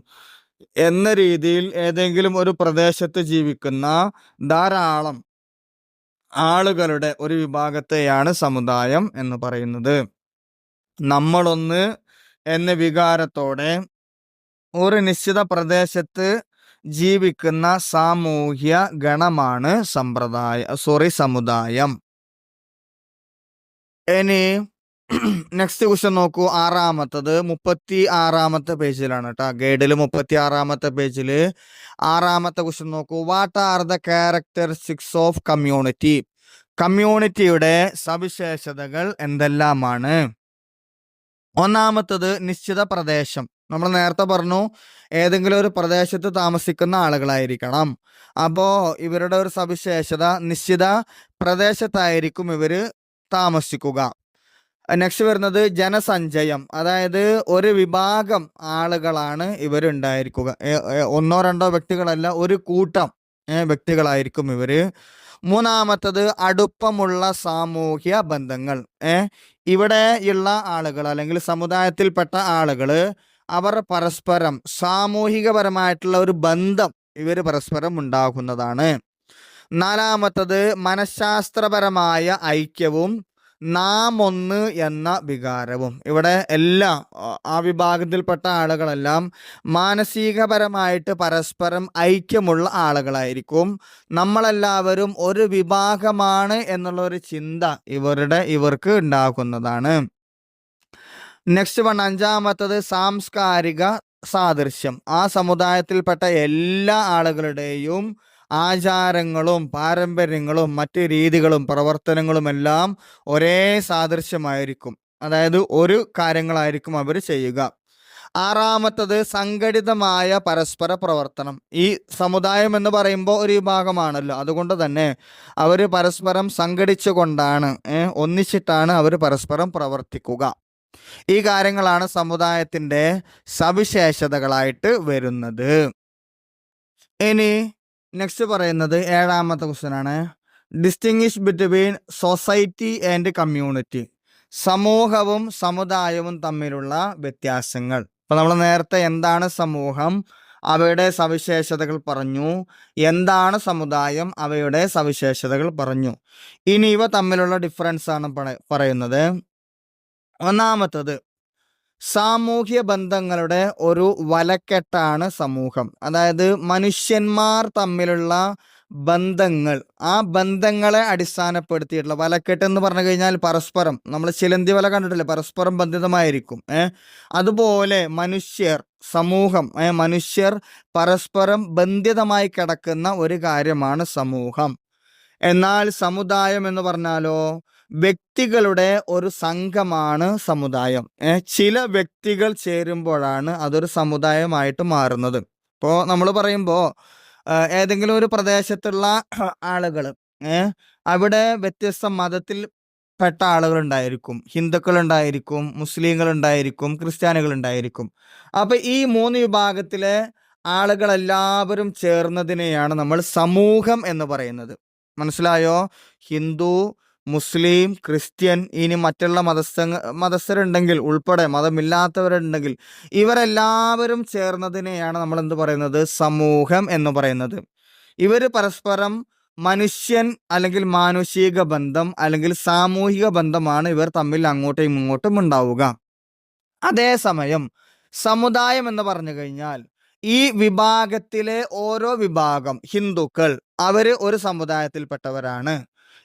എന്ന രീതിയിൽ ഏതെങ്കിലും ഒരു പ്രദേശത്ത് ജീവിക്കുന്ന ധാരാളം ആളുകളുടെ ഒരു വിഭാഗത്തെയാണ് സമുദായം എന്ന് പറയുന്നത്. നമ്മളൊന്ന് എന്ന വികാരത്തോടെ ഒരു നിശ്ചിത പ്രദേശത്ത് ജീവിക്കുന്ന സാമൂഹ്യ ഗണമാണ് സമുദായം. ഇനി നെക്സ്റ്റ് ക്വസ്റ്റ്യൻ നോക്കൂ. 6ാമത്തത് 36ാമത്തെ പേജിലാണ് കേട്ടോ. ഗൈഡിൽ 36ാമത്തെ പേജിൽ 6ാമത്തെ ക്വസ്റ്റ്യൻ നോക്കൂ. What are the characteristics of community? കമ്മ്യൂണിറ്റിയുടെ സവിശേഷതകൾ എന്തെല്ലാമാണ്? ഒന്നാമത്തത് നിശ്ചിത പ്രദേശം. നമ്മൾ നേരത്തെ പറഞ്ഞു, ഏതെങ്കിലും ഒരു പ്രദേശത്ത് താമസിക്കുന്ന ആളുകളായിരിക്കണം. അപ്പോൾ ഇവരുടെ ഒരു സവിശേഷത, നിശ്ചിത പ്രദേശത്തായിരിക്കും ഇവർ താമസിക്കുക. നെക്സ്റ്റ് വരുന്നത് ജനസഞ്ചയം, അതായത് ഒരു വിഭാഗം ആളുകളാണ് ഇവരുണ്ടായിരിക്കുക. ഒന്നോ രണ്ടോ വ്യക്തികളല്ല, ഒരു കൂട്ടം വ്യക്തികളായിരിക്കും ഇവര്. മൂന്നാമത്തത് അടുപ്പമുള്ള സാമൂഹ്യ ബന്ധങ്ങൾ. ഇവിടെയുള്ള ആളുകൾ അല്ലെങ്കിൽ സമുദായത്തിൽപ്പെട്ട ആളുകൾ അവർ പരസ്പരം സാമൂഹികപരമായിട്ടുള്ള ഒരു ബന്ധം ഇവർ പരസ്പരം ഉണ്ടാകുന്നതാണ്. നാലാമത്തത് മനഃശാസ്ത്രപരമായ ഐക്യവും നാം ഒന്ന് എന്ന വികാരവും. ഇവിടെ എല്ലാ ആ വിഭാഗത്തിൽപ്പെട്ട ആളുകളെല്ലാം മാനസികപരമായിട്ട് പരസ്പരം ഐക്യമുള്ള ആളുകളായിരിക്കും. നമ്മളെല്ലാവരും ഒരു വിഭാഗമാണ് എന്നുള്ള ഒരു ചിന്ത ഇവർക്ക് ഉണ്ടാകുന്നതാണ്. നെക്സ്റ്റ് വൺ, 5ാമത്തത് സാംസ്കാരിക സാദൃശ്യം. ആ സമുദായത്തിൽപ്പെട്ട എല്ലാ ആളുകളുടെയും ആചാരങ്ങളും പാരമ്പര്യങ്ങളും മറ്റ് രീതികളും പ്രവർത്തനങ്ങളും എല്ലാം ഒരേ സാദൃശ്യമായിരിക്കും. അതായത് ഒരു കാര്യങ്ങളായിരിക്കും അവർ ചെയ്യുക. ആറാമത്തത് സംഘടിതമായ പരസ്പര പ്രവർത്തനം. ഈ സമുദായം എന്ന് പറയുമ്പോൾ ഒരു വിഭാഗമാണല്ലോ, അതുകൊണ്ട് തന്നെ അവർ പരസ്പരം സംഘടിച്ചുകൊണ്ടാണ്, ഒന്നിച്ചിട്ടാണ് അവർ പരസ്പരം പ്രവർത്തിക്കുക. ഈ കാര്യങ്ങളാണ് സമുദായത്തിൻ്റെ സവിശേഷതകളായിട്ട് വരുന്നത്. ഇനി നെക്സ്റ്റ് പറയുന്നത് ഏഴാമത്തെ ക്വസ്റ്റ്യൻ ആണ്. Distinguish between society and community. സമൂഹവും സമുദായവും തമ്മിലുള്ള വ്യത്യാസങ്ങൾ. അപ്പോൾ നമ്മൾ നേരത്തെ എന്താണ് സമൂഹം, അവയുടെ സവിശേഷതകൾ പറഞ്ഞു. എന്താണ് സമുദായം, അവയുടെ സവിശേഷതകൾ പറഞ്ഞു. ഇനി ഇവ തമ്മിലുള്ള ഡിഫറൻസ് ആണ് പറയുന്നത്. ഒന്നാമത്തത്, സാമൂഹ്യ ബന്ധങ്ങളുടെ ഒരു വലക്കെട്ടാണ് സമൂഹം. അതായത് മനുഷ്യന്മാർ തമ്മിലുള്ള ബന്ധങ്ങൾ, ആ ബന്ധങ്ങളെ അടിസ്ഥാനപ്പെടുത്തിയിട്ടുള്ള വലക്കെട്ട് എന്ന് പറഞ്ഞു കഴിഞ്ഞാൽ പരസ്പരം, നമ്മൾ ചിലന്തി വല കണ്ടിട്ടില്ലേ, പരസ്പരം ബന്ധിതമായിരിക്കും. അതുപോലെ മനുഷ്യർ, സമൂഹം, മനുഷ്യർ പരസ്പരം ബന്ധിതമായി കിടക്കുന്ന ഒരു കാര്യമാണ് സമൂഹം. എന്നാൽ സമുദായം എന്ന് പറഞ്ഞാലോ വ്യക്തികളുടെ ഒരു സംഘമാണ് സമുദായം. ചില വ്യക്തികൾ ചേരുമ്പോഴാണ് അതൊരു സമുദായമായിട്ട് മാറുന്നത്. ഇപ്പോൾ നമ്മൾ പറയുമ്പോൾ ഏതെങ്കിലും ഒരു പ്രദേശത്തുള്ള ആളുകൾ, അവിടെ വ്യത്യസ്ത മതത്തിൽ പെട്ട ആളുകൾ ഉണ്ടായിരിക്കും. ഹിന്ദുക്കൾ ഉണ്ടായിരിക്കും, മുസ്ലിങ്ങൾ ഉണ്ടായിരിക്കും, ക്രിസ്ത്യാനികൾ ഉണ്ടായിരിക്കും. അപ്പൊ ഈ 3 വിഭാഗത്തിലെ ആളുകളെല്ലാവരും ചേർന്നതിനെയാണ് നമ്മൾ സമൂഹം എന്ന് പറയുന്നത്. മനസ്സിലായോ? ഹിന്ദു, മുസ്ലിം, ക്രിസ്ത്യൻ, ഇനി മറ്റുള്ള മതസ്ഥരുണ്ടെങ്കിൽ ഉൾപ്പെടെ, മതമില്ലാത്തവരുണ്ടെങ്കിൽ, ഇവരെല്ലാവരും ചേർന്നതിനെയാണ് നമ്മൾ എന്ത് പറയുന്നത്? സമൂഹം എന്ന് പറയുന്നത്. ഇവർ പരസ്പരം മനുഷ്യൻ അല്ലെങ്കിൽ മാനുഷിക ബന്ധം അല്ലെങ്കിൽ സാമൂഹിക ബന്ധമാണ് ഇവർ തമ്മിൽ അങ്ങോട്ടും ഇങ്ങോട്ടും ഉണ്ടാവുക. അതേസമയം സമുദായം എന്ന് പറഞ്ഞു കഴിഞ്ഞാൽ ഈ വിഭാഗത്തിലെ ഓരോ വിഭാഗം, ഹിന്ദുക്കൾ അവർ ഒരു സമുദായത്തിൽപ്പെട്ടവരാണ്.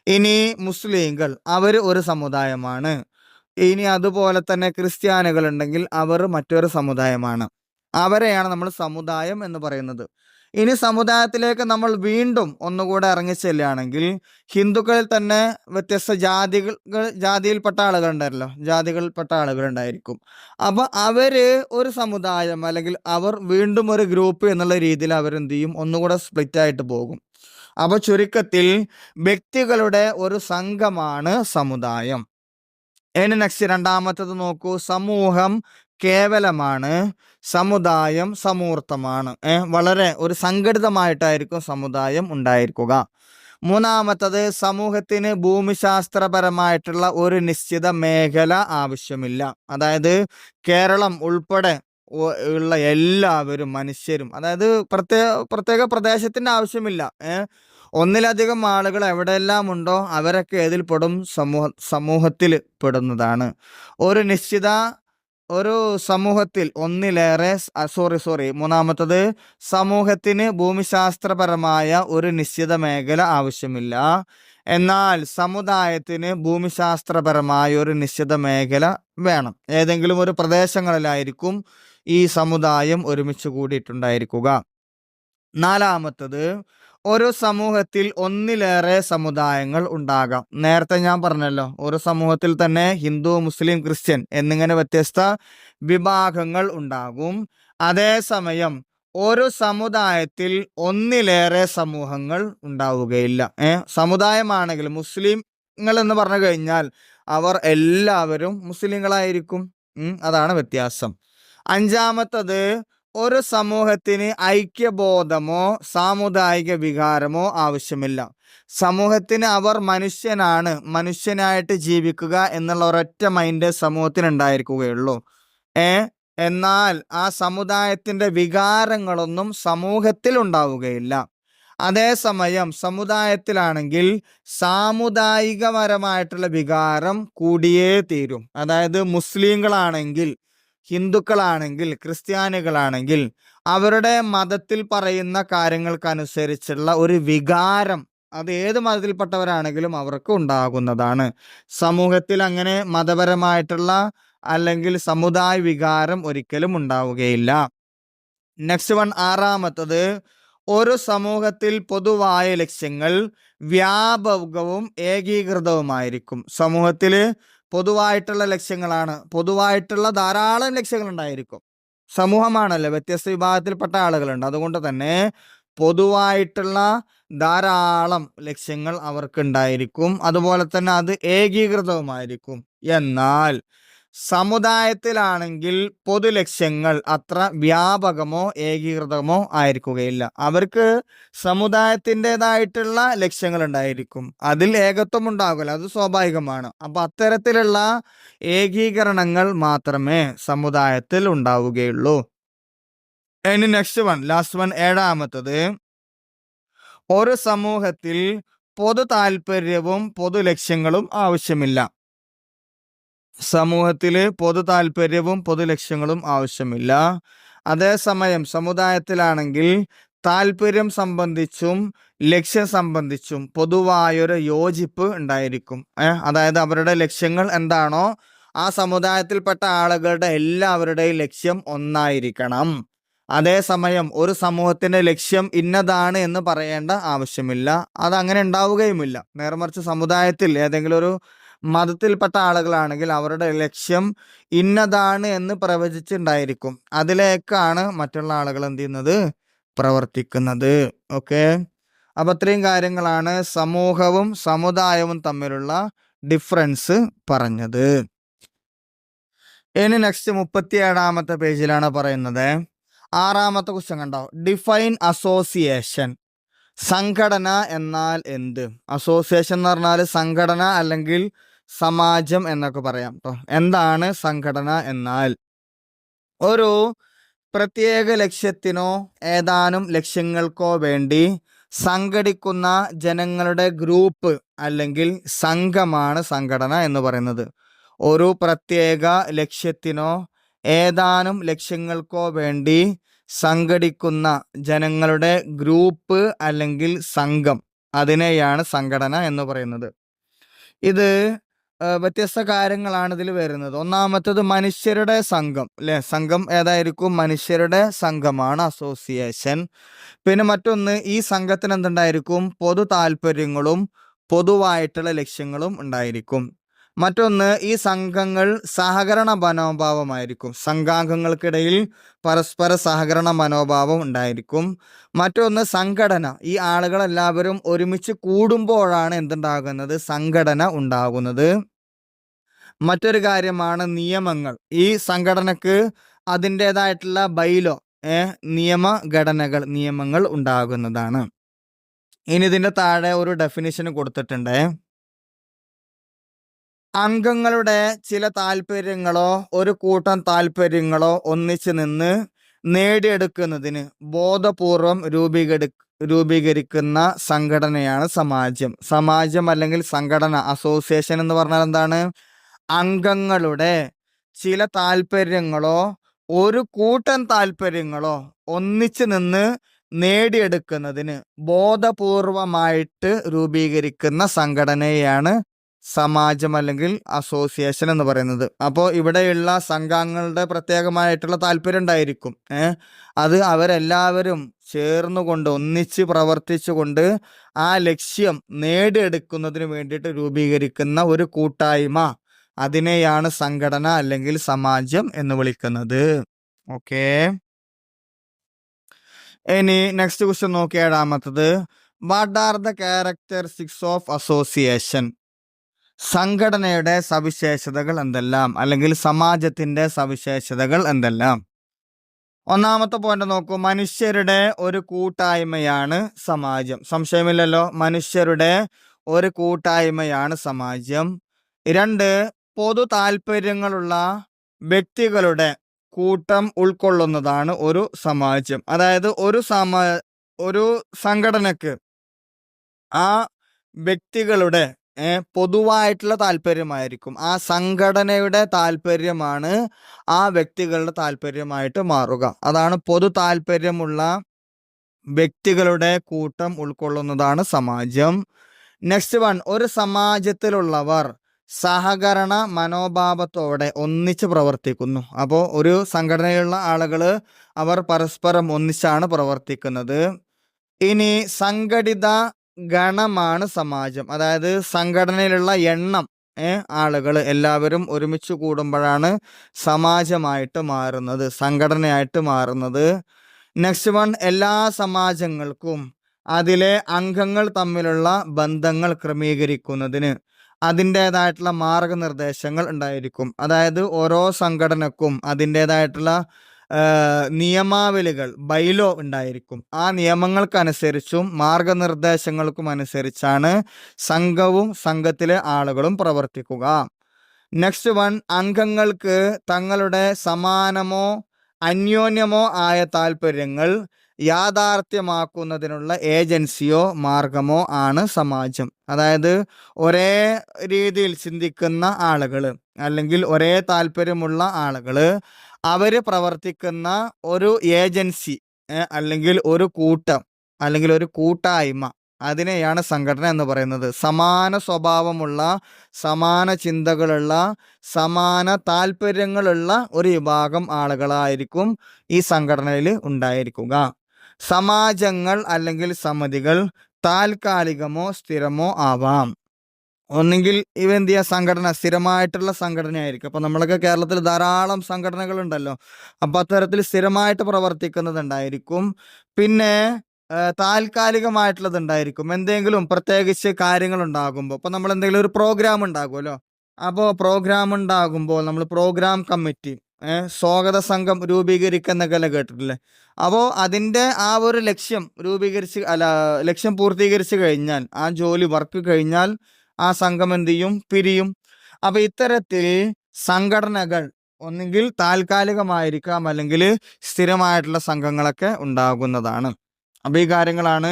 ഇനി മുസ്ലിങ്ങൾ അവർ ഒരു സമുദായമാണ്. ഇനി അതുപോലെ തന്നെ ക്രിസ്ത്യാനികൾ ഉണ്ടെങ്കിൽ അവർ മറ്റൊരു സമുദായമാണ്. അവരെയാണ് നമ്മൾ സമുദായം എന്ന് പറയുന്നത്. ഇനി സമുദായത്തിലേക്ക് നമ്മൾ വീണ്ടും ഒന്നുകൂടെ ഇറങ്ങിച്ചെല്ലുകയാണെങ്കിൽ ഹിന്ദുക്കളിൽ തന്നെ വ്യത്യസ്ത ജാതിയിൽപ്പെട്ട ആളുകൾ ഉണ്ടായിരുന്നല്ലോ, ജാതികളിൽപ്പെട്ട ആളുകൾ ഉണ്ടായിരിക്കും. അപ്പൊ അവര് ഒരു സമുദായം അല്ലെങ്കിൽ അവർ വീണ്ടും ഒരു ഗ്രൂപ്പ് എന്നുള്ള രീതിയിൽ അവരെന്ത് ചെയ്യും? ഒന്നുകൂടെ സ്പ്ലിറ്റ് ആയിട്ട് പോകും. അപ്പൊ ചുരുക്കത്തിൽ വ്യക്തികളുടെ ഒരു സംഘമാണ് സമുദായം. ഇനി നെക്സ്റ്റ് രണ്ടാമത്തത് നോക്കൂ. സമൂഹം കേവലമാണ്, സമുദായം സമൂർത്തമാണ്. വളരെ ഒരു സംഘടിതമായിട്ടായിരിക്കും സമുദായം ഉണ്ടായിരിക്കുക. മൂന്നാമത്തത്, സമൂഹത്തിന് ഭൂമിശാസ്ത്രപരമായിട്ടുള്ള ഒരു നിശ്ചിത മേഖല ആവശ്യമില്ല. അതായത് കേരളം ഉൾപ്പെടെ ഉള്ള എല്ലാവരും മനുഷ്യരും, അതായത് പ്രത്യേക പ്രദേശത്തിന്റെ ആവശ്യമില്ല. ഒന്നിലധികം ആളുകൾ എവിടെയെല്ലാം ഉണ്ടോ അവരൊക്കെ ഏതിൽ പെടും? സമൂഹത്തിൽ പെടുന്നതാണ്. ഒരു നിശ്ചിത ഒരു സമൂഹത്തിൽ ഒന്നിലേറെ മൂന്നാമത്തത്, സമൂഹത്തിന് ഭൂമിശാസ്ത്രപരമായ ഒരു നിശ്ചിത മേഖല ആവശ്യമില്ല. എന്നാൽ സമുദായത്തിന് ഭൂമിശാസ്ത്രപരമായ ഒരു നിശ്ചിത മേഖല വേണം. ഏതെങ്കിലും ഒരു പ്രദേശങ്ങളിലായിരിക്കും ഈ സമുദായം ഒരുമിച്ച് കൂടിയിട്ടുണ്ടായിരിക്കുക. നാലാമത്തത്, ഒരു സമൂഹത്തിൽ ഒന്നിലേറെ സമുദായങ്ങൾ ഉണ്ടാകാം. നേരത്തെ ഞാൻ പറഞ്ഞല്ലോ, ഒരു സമൂഹത്തിൽ തന്നെ ഹിന്ദു, മുസ്ലിം, ക്രിസ്ത്യൻ എന്നിങ്ങനെ വ്യത്യസ്ത വിഭാഗങ്ങൾ ഉണ്ടാകും. അതേസമയം ഒരു സമുദായത്തിൽ ഒന്നിലേറെ സമൂഹങ്ങൾ ഉണ്ടാവുകയില്ല. സമുദായമാണെങ്കിൽ മുസ്ലിങ്ങൾ എന്ന് പറഞ്ഞു കഴിഞ്ഞാൽ അവർ എല്ലാവരും മുസ്ലിങ്ങളായിരിക്കും. അതാണ് വ്യത്യാസം. അഞ്ചാമത്തത്, ഒരു സമൂഹത്തിന് ഐക്യബോധമോ സാമുദായിക വികാരമോ ആവശ്യമില്ല. സമൂഹത്തിന് അവർ മനുഷ്യനാണ്, മനുഷ്യനായിട്ട് ജീവിക്കുക എന്നുള്ള ഒരൊറ്റ മൈൻഡ് സമൂഹത്തിന് ഉണ്ടായിരിക്കുകയുള്ളൂ. എന്നാൽ ആ സമുദായത്തിന്റെ വികാരങ്ങളൊന്നും സമൂഹത്തിൽ ഉണ്ടാവുകയില്ല. അതേസമയം സമുദായത്തിലാണെങ്കിൽ സാമുദായികപരമായിട്ടുള്ള വികാരം കൂടിയേ തീരും. അതായത് മുസ്ലിങ്ങളാണെങ്കിൽ, ഹിന്ദുക്കളാണെങ്കിൽ, ക്രിസ്ത്യാനികളാണെങ്കിൽ അവരുടെ മതത്തിൽ പറയുന്ന കാര്യങ്ങൾക്കനുസരിച്ചുള്ള ഒരു വികാരം, അത് ഏത് മതത്തിൽപ്പെട്ടവരാണെങ്കിലും അവർക്ക് ഉണ്ടാകുന്നതാണ്. സമൂഹത്തിൽ അങ്ങനെ മതപരമായിട്ടുള്ള അല്ലെങ്കിൽ സമുദായ വികാരം ഒരിക്കലും ഉണ്ടാവുകയില്ല. നെക്സ്റ്റ് വൺ, ആറാമത്തത്, ഒരു സമൂഹത്തിൽ പൊതുവായ ലക്ഷ്യങ്ങൾ വ്യാപകവും ഏകീകൃതവുമായിരിക്കും. സമൂഹത്തിൽ പൊതുവായിട്ടുള്ള ലക്ഷ്യങ്ങളാണ്, പൊതുവായിട്ടുള്ള ധാരാളം ലക്ഷ്യങ്ങൾ ഉണ്ടായിരിക്കും. സമൂഹമാണല്ലോ, വ്യത്യസ്ത വിഭാഗത്തിൽപ്പെട്ട ആളുകളുണ്ട്. അതുകൊണ്ട് തന്നെ പൊതുവായിട്ടുള്ള ധാരാളം ലക്ഷ്യങ്ങൾ അവർക്കുണ്ടായിരിക്കും. അതുപോലെ തന്നെ അത് ഏകീകൃതവുമായിരിക്കും. എന്നാൽ സമുദായത്തിലാണെങ്കിൽ പൊതു ലക്ഷ്യങ്ങൾ അത്ര വ്യാപകമോ ഏകീകൃതമോ ആയിരിക്കുകയില്ല. അവർക്ക് സമുദായത്തിൻ്റെതായിട്ടുള്ള ലക്ഷ്യങ്ങൾ ഉണ്ടായിരിക്കും. അതിൽ ഏകത്വം ഉണ്ടാകില്ല, അത് സ്വാഭാവികമാണ്. അപ്പൊ അത്തരത്തിലുള്ള ഏകീകരണങ്ങൾ മാത്രമേ സമുദായത്തിൽ ഉണ്ടാവുകയുള്ളൂ. ഇനി നെക്സ്റ്റ് വൺ, ലാസ്റ്റ് വൺ, ഏഴാമത്തത്, ഒരു സമൂഹത്തിൽ പൊതു താല്പര്യവും പൊതു ലക്ഷ്യങ്ങളും ആവശ്യമില്ല. സമൂഹത്തില് പൊതു താല്പര്യവും പൊതു ലക്ഷ്യങ്ങളും ആവശ്യമില്ല. അതേസമയം സമുദായത്തിലാണെങ്കിൽ താല്പര്യം സംബന്ധിച്ചും ലക്ഷ്യം സംബന്ധിച്ചും പൊതുവായൊരു യോജിപ്പ് ഉണ്ടായിരിക്കും. അതായത് അവരുടെ ലക്ഷ്യങ്ങൾ എന്താണോ ആ സമുദായത്തിൽപ്പെട്ട ആളുകളുടെ എല്ലാവരുടെയും ലക്ഷ്യം ഒന്നായിരിക്കണം. അതേസമയം ഒരു സമൂഹത്തിന്റെ ലക്ഷ്യം ഇന്നതാണ് എന്ന് പറയേണ്ട ആവശ്യമില്ല, അതങ്ങനെ ഉണ്ടാവുകയുമില്ല. നേർമറിച്ച് സമുദായത്തിൽ ഏതെങ്കിലും ഒരു മതത്തിൽപ്പെട്ട ആളുകളാണെങ്കിൽ അവരുടെ ലക്ഷ്യം ഇന്നതാണ് എന്ന് പ്രവചിച്ചിട്ടുണ്ടായിരിക്കും. അതിലേക്കാണ് മറ്റുള്ള ആളുകൾ എന്ത് ചെയ്യുന്നത്, പ്രവർത്തിക്കുന്നത്. ഓക്കെ, അപ്പൊ ഇത്രയും കാര്യങ്ങളാണ് സമൂഹവും സമുദായവും തമ്മിലുള്ള ഡിഫറൻസ് പറഞ്ഞത്. ഇനി നെക്സ്റ്റ് 37-ാമത്തെ പേജിലാണ് പറയുന്നത്. 6-ാമത്തെ ക്വസ്റ്റ്യൻ കണ്ടോ, ഡിഫൈൻ അസോസിയേഷൻ. സംഘടന എന്നാൽ എന്ത്? അസോസിയേഷൻ എന്ന് പറഞ്ഞാൽ സംഘടന അല്ലെങ്കിൽ സമാജം എന്നൊക്കെ പറയാം കേട്ടോ. എന്താണ് സംഘടന എന്നാൽ? ഒരു പ്രത്യേക ലക്ഷ്യത്തിനോ ഏതാനും ലക്ഷ്യങ്ങൾക്കോ വേണ്ടി സംഘടിക്കുന്ന ജനങ്ങളുടെ ഗ്രൂപ്പ് അല്ലെങ്കിൽ സംഘമാണ് സംഘടന എന്ന് പറയുന്നത്. ഒരു പ്രത്യേക ലക്ഷ്യത്തിനോ ഏതാനും ലക്ഷ്യങ്ങൾക്കോ വേണ്ടി സംഘടിക്കുന്ന ജനങ്ങളുടെ ഗ്രൂപ്പ് അല്ലെങ്കിൽ സംഘം, അതിനെയാണ് സംഘടന എന്ന് പറയുന്നത്. ഇത് വ്യത്യസ്ത കാര്യങ്ങളാണ് ഇതിൽ വരുന്നത്. ഒന്നാമത്തത് മനുഷ്യരുടെ സംഘം, അല്ലെ? സംഘം ഏതായിരിക്കും? മനുഷ്യരുടെ സംഘമാണ് അസോസിയേഷൻ. പിന്നെ മറ്റൊന്ന്, ഈ സംഘത്തിന് എന്തുണ്ടായിരിക്കും? പൊതു താല്പര്യങ്ങളും പൊതുവായിട്ടുള്ള ലക്ഷ്യങ്ങളും ഉണ്ടായിരിക്കും. മറ്റൊന്ന്, ഈ സംഘങ്ങൾ സഹകരണ മനോഭാവമായിരിക്കും. സംഘാംഗങ്ങൾക്കിടയിൽ പരസ്പര സഹകരണ മനോഭാവം ഉണ്ടായിരിക്കും. മറ്റൊന്ന്, സംഘടന. ഈ ആളുകളെല്ലാവരും ഒരുമിച്ച് കൂടുമ്പോഴാണ് എന്തുണ്ടാകുന്നത്? സംഘടന ഉണ്ടാകുന്നത്. മറ്റൊരു കാര്യമാണ് നിയമങ്ങൾ. ഈ സംഘടനക്ക് അതിൻ്റെതായിട്ടുള്ള ബൈലോ, നിയമഘടനകൾ, നിയമങ്ങൾ ഉണ്ടാകുന്നതാണ്. ഇനി ഇതിന്റെ താഴെ ഒരു ഡെഫിനിഷൻ കൊടുത്തിട്ടുണ്ട്. അംഗങ്ങളുടെ ചില താല്പര്യങ്ങളോ ഒരു കൂട്ടം താല്പര്യങ്ങളോ ഒന്നിച്ചു നിന്ന് നേടിയെടുക്കുന്നതിന് ബോധപൂർവം രൂപീകരിക്കുന്ന സംഘടനയാണ് സമാജം. സമാജം അല്ലെങ്കിൽ സംഘടന, അസോസിയേഷൻ എന്ന് പറഞ്ഞാൽ എന്താണ്? അംഗങ്ങളുടെ ചില താല്പര്യങ്ങളോ ഒരു കൂട്ടം താല്പര്യങ്ങളോ ഒന്നിച്ചു നിന്ന് നേടിയെടുക്കുന്നതിന് ബോധപൂർവമായിട്ട് രൂപീകരിക്കുന്ന സംഘടനയാണ് സമാജം അല്ലെങ്കിൽ അസോസിയേഷൻ എന്ന് പറയുന്നത്. അപ്പോൾ ഇവിടെയുള്ള സംഘാംഗങ്ങളുടെ പ്രത്യേകമായിട്ടുള്ള താല്പര്യം ഉണ്ടായിരിക്കും. അത് അവരെല്ലാവരും ചേർന്നുകൊണ്ട് ഒന്നിച്ച് പ്രവർത്തിച്ചുകൊണ്ട് ആ ലക്ഷ്യം നേടിയെടുക്കുന്നതിന് വേണ്ടിയിട്ട് രൂപീകരിക്കുന്ന ഒരു കൂട്ടായ്മ, അതിനെയാണ് സംഘടന അല്ലെങ്കിൽ സമാജം എന്ന് വിളിക്കുന്നത്. ഓക്കെ, ഇനി നെക്സ്റ്റ് ക്വസ്റ്റ്യൻ നോക്കി, 7-ാമത്തത്, what are the characteristics of association? സംഘടനയുടെ സവിശേഷതകൾ എന്തെല്ലാം, അല്ലെങ്കിൽ സമാജത്തിന്റെ സവിശേഷതകൾ എന്തെല്ലാം? ഒന്നാമത്തെ പോയിന്റ് നോക്കൂ, മനുഷ്യരുടെ ഒരു കൂട്ടായ്മയാണ് സമാജം. സംശയമില്ലല്ലോ, മനുഷ്യരുടെ ഒരു കൂട്ടായ്മയാണ് സമാജം. 2, പൊതു താല്പര്യങ്ങളുള്ള വ്യക്തികളുടെ കൂട്ടം ഉൾക്കൊള്ളുന്നതാണ് ഒരു സമാജം. അതായത് ഒരു സംഘടനക്ക് ആ വ്യക്തികളുടെ പൊതുവായിട്ടുള്ള താല്പര്യമായിരിക്കും. ആ സംഘടനയുടെ താല്പര്യമാണ് ആ വ്യക്തികളുടെ താല്പര്യമായിട്ട് മാറുക. അതാണ് പൊതു താല്പര്യമുള്ള വ്യക്തികളുടെ കൂട്ടം ഉൾക്കൊള്ളുന്നതാണ് സമാജം. നെക്സ്റ്റ് വൺ, ഒരു സമാജത്തിലുള്ളവർ സഹകരണ മനോഭാവത്തോടെ ഒന്നിച്ച് പ്രവർത്തിക്കുന്നു. അപ്പോൾ ഒരു സംഘടനയിലുള്ള ആളുകൾ അവർ പരസ്പരം ഒന്നിച്ചാണ് പ്രവർത്തിക്കുന്നത്. ഇനി സംഘടിത ഗണമാണ് സമാജം. അതായത് സംഘടനയിലുള്ള എണ്ണം ആളുകൾ എല്ലാവരും ഒരുമിച്ച് കൂടുമ്പോഴാണ് സമാജമായിട്ട് മാറുന്നത്, സംഘടനയായിട്ട് മാറുന്നത്. നെക്സ്റ്റ് വൺ, എല്ലാ സമാജങ്ങൾക്കും അതിലെ അംഗങ്ങൾ തമ്മിലുള്ള ബന്ധങ്ങൾ ക്രമീകരിക്കുന്നതിന് അതിൻ്റേതായിട്ടുള്ള മാർഗനിർദ്ദേശങ്ങൾ ഉണ്ടായിരിക്കും. അതായത് ഓരോ സംഘടനക്കും അതിൻ്റേതായിട്ടുള്ള നിയമാവലികൾ, ബൈലോ ഉണ്ടായിരിക്കും. ആ നിയമങ്ങൾക്കനുസരിച്ചും മാർഗനിർദ്ദേശങ്ങൾക്കും അനുസരിച്ചാണ് സംഘവും സംഘത്തിലെ ആളുകളും പ്രവർത്തിക്കുക. നെക്സ്റ്റ് വൺ, അംഗങ്ങൾക്ക് തങ്ങളുടെ സമാനമോ അന്യോന്യമോ ആയ താല്പര്യങ്ങൾ യാഥാർത്ഥ്യമാക്കുന്നതിനുള്ള ഏജൻസിയോ മാർഗമോ ആണ് സമാജം. അതായത് ഒരേ രീതിയിൽ ചിന്തിക്കുന്ന ആളുകൾ അല്ലെങ്കിൽ ഒരേ താല്പര്യമുള്ള ആളുകൾ അവർ പ്രവർത്തിക്കുന്ന ഒരു ഏജൻസി അല്ലെങ്കിൽ ഒരു കൂട്ടം അല്ലെങ്കിൽ ഒരു കൂട്ടായ്മ, അതിനെയാണ് സംഘടന എന്ന് പറയുന്നത്. സമാന സ്വഭാവമുള്ള, സമാന ചിന്തകളുള്ള, സമാന താല്പര്യങ്ങളുള്ള ഒരു വിഭാഗം ആളുകളായിരിക്കും ഈ സംഘടനയിൽ ഉണ്ടായിരിക്കുക. സമാജങ്ങൾ അല്ലെങ്കിൽ സമിതികൾ താൽക്കാലികമോ സ്ഥിരമോ ആവാം. ഒന്നെങ്കിൽ ഇവ എന്ത് ചെയ്യുക, സംഘടന സ്ഥിരമായിട്ടുള്ള സംഘടനയായിരിക്കും. അപ്പോൾ നമ്മളൊക്കെ കേരളത്തിൽ ധാരാളം സംഘടനകൾ ഉണ്ടല്ലോ, അപ്പോൾ അത്തരത്തിൽ സ്ഥിരമായിട്ട് പ്രവർത്തിക്കുന്നതുണ്ടായിരിക്കും. പിന്നെ താൽക്കാലികമായിട്ടുള്ളത് ഉണ്ടായിരിക്കും. എന്തെങ്കിലും പ്രത്യേകിച്ച് കാര്യങ്ങൾ ഉണ്ടാകുമ്പോൾ, ഇപ്പോൾ നമ്മൾ എന്തെങ്കിലും ഒരു പ്രോഗ്രാം ഉണ്ടാകുമല്ലോ, അപ്പോൾ പ്രോഗ്രാം ഉണ്ടാകുമ്പോൾ നമ്മൾ പ്രോഗ്രാം കമ്മിറ്റി, സ്വാഗത സംഘം രൂപീകരിക്കുന്നൊക്കെ കേട്ടിട്ടില്ലേ. അപ്പോൾ അതിൻ്റെ ആ ഒരു ലക്ഷ്യം ലക്ഷ്യം പൂർത്തീകരിച്ച് കഴിഞ്ഞാൽ, ആ ജോലി വർക്ക് കഴിഞ്ഞാൽ ആ സംഘം എന്ത് ചെയ്യും, പിരിയും. അപ്പോൾ ഇത്തരത്തിൽ സംഘടനകൾ ഒന്നുകിൽ താൽക്കാലികമായിരിക്കാം അല്ലെങ്കിൽ സ്ഥിരമായിട്ടുള്ള സംഘങ്ങളൊക്കെ ഉണ്ടാകുന്നതാണ്. അപ്പോൾ ഈ കാര്യങ്ങളാണ്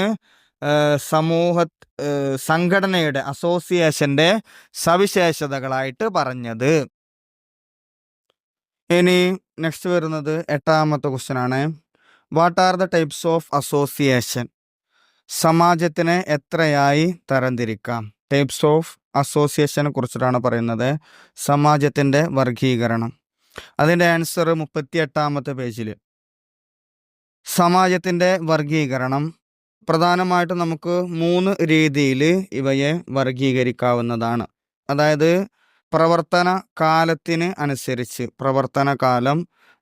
സംഘടനയുടെ, അസോസിയേഷന്റെ സവിശേഷതകളായിട്ട് പറഞ്ഞത്. ഇനി നെക്സ്റ്റ് വരുന്നത് 8ാമത്തെ ക്വസ്റ്റ്യൻ ആണ്. What are the types of association? സമാജത്തിനെ എത്രയായി തരംതിരിക്കാം? ടൈപ്സ് ഓഫ് അസോസിയേഷനെ കുറിച്ചിട്ടാണ് പറയുന്നത്. സമാജത്തിൻ്റെ വർഗീകരണം. അതിൻ്റെ ആൻസർ 38ാമത്തെ പേജിൽ. സമാജത്തിൻ്റെ വർഗീകരണം പ്രധാനമായിട്ടും നമുക്ക് 3 രീതിയിൽ ഇവയെ വർഗീകരിക്കാവുന്നതാണ്. അതായത് പ്രവർത്തന കാലത്തിന് അനുസരിച്ച് പ്രവർത്തന കാലം,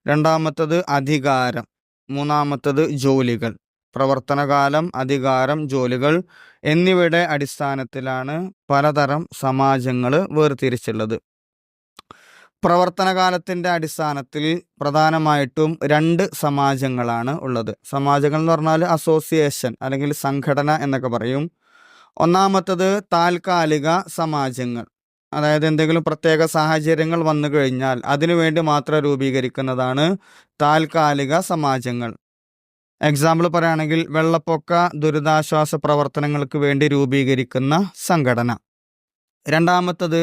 രണ്ടാമത്തത് അധികാരം, മൂന്നാമത്തത് ജോലികൾ. പ്രവർത്തനകാലം, അധികാരം, ജോലികൾ എന്നിവയുടെ അടിസ്ഥാനത്തിലാണ് പലതരം സമാജങ്ങൾ വേർതിരിച്ചുള്ളത്. പ്രവർത്തനകാലത്തിൻ്റെ അടിസ്ഥാനത്തിൽ പ്രധാനമായിട്ടും 2 സമാജങ്ങളാണ് ഉള്ളത്. സമാജങ്ങൾ എന്ന് പറഞ്ഞാൽ അസോസിയേഷൻ അല്ലെങ്കിൽ സംഘടന എന്നൊക്കെ പറയും. ഒന്നാമത്തത് താൽക്കാലിക സമാജങ്ങൾ. അതായത് എന്തെങ്കിലും പ്രത്യേക സാഹചര്യങ്ങൾ വന്നു കഴിഞ്ഞാൽ അതിനുവേണ്ടി മാത്രം രൂപീകരിക്കുന്നതാണ് താൽക്കാലിക സമാജങ്ങൾ. എക്സാമ്പിൾ പറയുകയാണെങ്കിൽ വെള്ളപ്പൊക്ക ദുരിതാശ്വാസ പ്രവർത്തനങ്ങൾക്ക് വേണ്ടി രൂപീകരിക്കുന്ന സംഘടന. രണ്ടാമത്തത്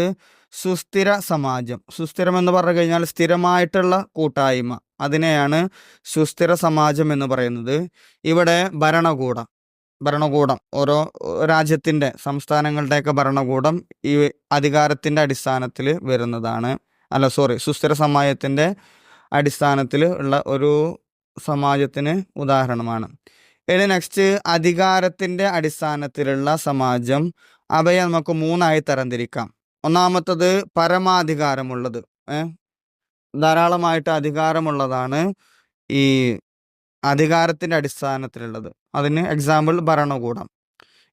സുസ്ഥിര സമാജം. സുസ്ഥിരം എന്ന് പറഞ്ഞു കഴിഞ്ഞാൽ സ്ഥിരമായിട്ടുള്ള കൂട്ടായ്മ, അതിനെയാണ് സുസ്ഥിര സമാജം എന്ന് പറയുന്നത്. ഇവിടെ ഭരണകൂടം ഓരോ രാജ്യത്തിൻ്റെ, സംസ്ഥാനങ്ങളുടെയൊക്കെ ഭരണകൂടം ഈ അധികാരത്തിൻ്റെ അടിസ്ഥാനത്തിൽ വരുന്നതാണ്. സുസ്ഥിര സമാജത്തിൻ്റെ അടിസ്ഥാനത്തിൽ ഉള്ള ഒരു സമാജത്തിന് ഉദാഹരണമാണ്. ഇനി നെക്സ്റ്റ് അധികാരത്തിൻ്റെ അടിസ്ഥാനത്തിലുള്ള സമാജം. അവയെ നമുക്ക് 3ആയി തരംതിരിക്കാം. ഒന്നാമത്തത് പരമാധികാരമുള്ളത്, ധാരാളമായിട്ട് അധികാരമുള്ളതാണ് ഈ അധികാരത്തിൻ്റെ അടിസ്ഥാനത്തിലുള്ളത്. അതിന് എക്സാമ്പിൾ ഭരണകൂടം.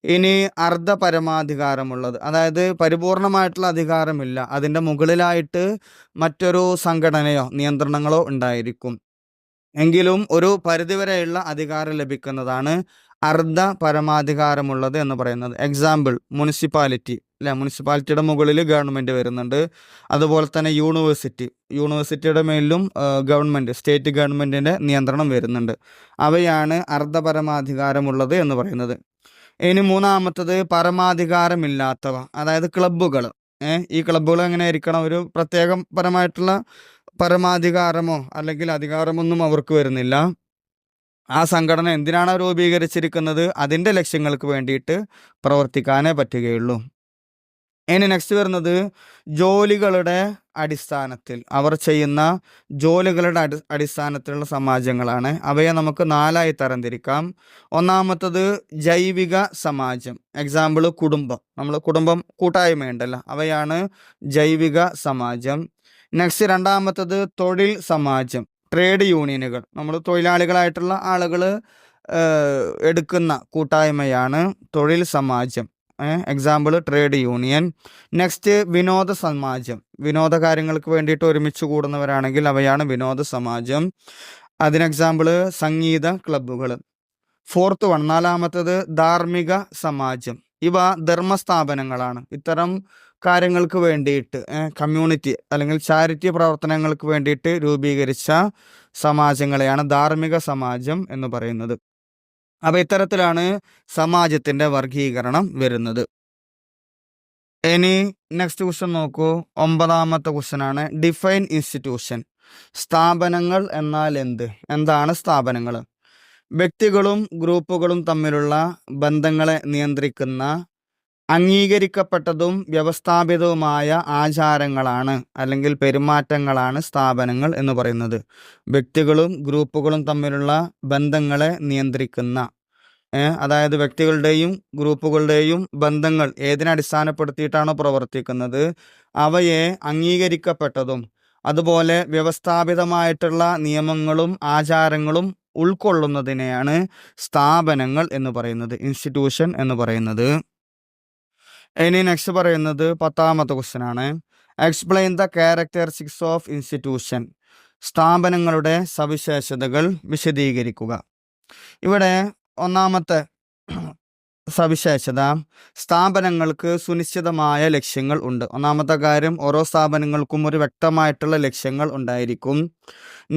ഇനി അർദ്ധ പരമാധികാരമുള്ളത്, അതായത് പരിപൂർണമായിട്ടുള്ള അധികാരമില്ല, അതിൻ്റെ മുകളിലായിട്ട് മറ്റൊരു സംഘടനയോ നിയന്ത്രണങ്ങളോ ഉണ്ടായിരിക്കും, എങ്കിലും ഒരു പരിധിവരെയുള്ള അധികാരം ലഭിക്കുന്നതാണ് അർദ്ധ പരമാധികാരമുള്ളത് എന്ന് പറയുന്നത്. എക്സാമ്പിൾ മുനിസിപ്പാലിറ്റി, മുനിസിപ്പാലിറ്റിയുടെ മുകളിൽ ഗവൺമെൻറ് വരുന്നുണ്ട്. അതുപോലെ തന്നെ യൂണിവേഴ്സിറ്റിയുടെ മേലിലും സ്റ്റേറ്റ് ഗവൺമെൻറ്റിൻ്റെ നിയന്ത്രണം വരുന്നുണ്ട്. അവയാണ് അർദ്ധ പരമാധികാരമുള്ളത് എന്ന് പറയുന്നത്. ഇനി മൂന്നാമത്തത് പരമാധികാരമില്ലാത്തവ, അതായത് ക്ലബ്ബുകൾ. ഈ ക്ലബ്ബുകൾ എങ്ങനെ ആയിരിക്കണം? ഒരു പ്രത്യേകപരമായിട്ടുള്ള പരമാധികാരമോ അല്ലെങ്കിൽ അധികാരമൊന്നും അവർക്ക് വരുന്നില്ല. ആ സംഘടന എന്തിനാണ് രൂപീകരിച്ചിരിക്കുന്നത്? അതിൻ്റെ ലക്ഷ്യങ്ങൾക്ക് വേണ്ടിയിട്ട് പ്രവർത്തിക്കാനേ പറ്റുകയുള്ളൂ. ഇനി നെക്സ്റ്റ് വരുന്നത് ജോലികളുടെ അടിസ്ഥാനത്തിൽ, അവർ ചെയ്യുന്ന ജോലികളുടെ അടിസ്ഥാനത്തിലുള്ള സമാജങ്ങളാണ്. അവയെ നമുക്ക് 4ആയി തരംതിരിക്കാം. ഒന്നാമത്തത് ജൈവിക സമാജം, എക്സാമ്പിൾ കുടുംബം, നമ്മൾ കുടുംബം കൂട്ടായ്മയുണ്ടല്ലോ, അവയാണ് ജൈവിക സമാജം. നെക്സ്റ്റ് രണ്ടാമത്തത് തൊഴിൽ സമാജം, ട്രേഡ് യൂണിയനുകൾ, നമ്മൾ തൊഴിലാളികളായിട്ടുള്ള ആളുകൾ എടുക്കുന്ന കൂട്ടായ്മയാണ് തൊഴിൽ സമാജം, എക്സാമ്പിൾ ട്രേഡ് യൂണിയൻ. നെക്സ്റ്റ് വിനോദ സമാജം, വിനോദ കാര്യങ്ങൾക്ക് വേണ്ടിയിട്ട് ഒരുമിച്ച് കൂടുന്നവരാണെങ്കിൽ അവയാണ് വിനോദ സമാജം. അതിന് എക്സാമ്പിൾ സംഗീത ക്ലബ്ബുകൾ. ഫോർത്ത് വൺ, നാലാമത്തത് ധാർമ്മിക സമാജം, ഇവ ധർമ്മസ്ഥാപനങ്ങളാണ്. ഇത്തരം കാര്യങ്ങൾക്ക് വേണ്ടിയിട്ട് കമ്മ്യൂണിറ്റി അല്ലെങ്കിൽ ചാരിറ്റി പ്രവർത്തനങ്ങൾക്ക് വേണ്ടിയിട്ട് രൂപീകരിച്ച സമാജങ്ങളെയാണ് ധാർമ്മിക സമാജം എന്ന് പറയുന്നത്. അപ്പോൾ ഇത്തരത്തിലാണ് സമാജത്തിൻ്റെ വർഗീകരണം വരുന്നത്. ഇനി നെക്സ്റ്റ് ക്വസ്റ്റ്യൻ നോക്കൂ, 9ാമത്തെ ക്വസ്റ്റ്യൻ ആണ് ഡിഫൈൻ ഇൻസ്റ്റിറ്റ്യൂഷൻ. സ്ഥാപനങ്ങൾ എന്നാൽ എന്താണ് സ്ഥാപനങ്ങൾ? വ്യക്തികളും ഗ്രൂപ്പുകളും തമ്മിലുള്ള ബന്ധങ്ങളെ നിയന്ത്രിക്കുന്ന അംഗീകരിക്കപ്പെട്ടതും വ്യവസ്ഥാപിതവുമായ ആചാരങ്ങളാണ് അല്ലെങ്കിൽ പെരുമാറ്റങ്ങളാണ് സ്ഥാപനങ്ങൾ എന്ന് പറയുന്നത്. വ്യക്തികളും ഗ്രൂപ്പുകളും തമ്മിലുള്ള ബന്ധങ്ങളെ നിയന്ത്രിക്കുന്ന, അതായത് വ്യക്തികളുടെയും ഗ്രൂപ്പുകളുടെയും ബന്ധങ്ങൾ ഏതിനടിസ്ഥാനപ്പെടുത്തിയിട്ടാണോ പ്രവർത്തിക്കുന്നത് അവയെ അംഗീകരിക്കപ്പെട്ടതും അതുപോലെ വ്യവസ്ഥാപിതമായിട്ടുള്ള നിയമങ്ങളും ആചാരങ്ങളും ഉൾക്കൊള്ളുന്നതിനെയാണ് സ്ഥാപനങ്ങൾ എന്ന് പറയുന്നത്, ഇൻസ്റ്റിറ്റ്യൂഷൻ എന്ന് പറയുന്നത്. ഇനി നെക്സ്റ്റ് പറയുന്നത് 10ാമത്തെ ക്വസ്റ്റ്യൻ ആണ്, explain the characteristics of institution. സ്ഥാപനങ്ങളുടെ സവിശേഷതകൾ വിശദീകരിക്കുക. ഇവിടെ ഒന്നാമത്തെ സവിശേഷത, സ്ഥാപനങ്ങൾക്ക് സുനിശ്ചിതമായ ലക്ഷ്യങ്ങൾ ഉണ്ട്. ഒന്നാമത്തെ കാര്യം, ഓരോ സ്ഥാപനങ്ങൾക്കും ഒരു വ്യക്തമായിട്ടുള്ള ലക്ഷ്യങ്ങൾ ഉണ്ടായിരിക്കും.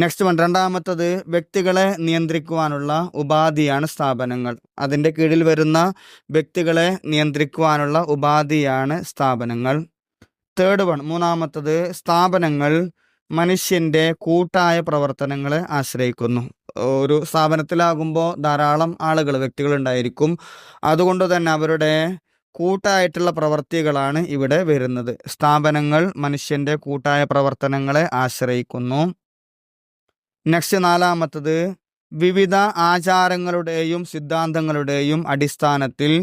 നെക്സ്റ്റ് വൺ, രണ്ടാമത്തത് വ്യക്തികളെ നിയന്ത്രിക്കുവാനുള്ള ഉപാധിയാണ് സ്ഥാപനങ്ങൾ. അതിൻ്റെ കീഴിൽ വരുന്ന വ്യക്തികളെ നിയന്ത്രിക്കുവാനുള്ള ഉപാധിയാണ് സ്ഥാപനങ്ങൾ. തേർഡ് വൺ, മൂന്നാമത്തത് സ്ഥാപനങ്ങൾ മനുഷ്യൻ്റെ കൂട്ടായ പ്രവർത്തനങ്ങളെ ആശ്രയിക്കുന്നു. ഒരു സ്ഥാപനത്തിലാകുമ്പോൾ ധാരാളം ആളുകൾ, വ്യക്തികൾ ഉണ്ടായിരിക്കും. അതുകൊണ്ട് തന്നെ അവരുടെ കൂട്ടായിട്ടുള്ള പ്രവർത്തികളാണ് ഇവിടെ വരുന്നത്. സ്ഥാപനങ്ങൾ മനുഷ്യൻ്റെ കൂട്ടായ പ്രവർത്തനങ്ങളെ ആശ്രയിക്കുന്നു. നെക്സ്റ്റ് നാലാമത്തത്, വിവിധ ആചാരങ്ങളുടെയും സിദ്ധാന്തങ്ങളുടെയും അടിസ്ഥാനത്തിൽ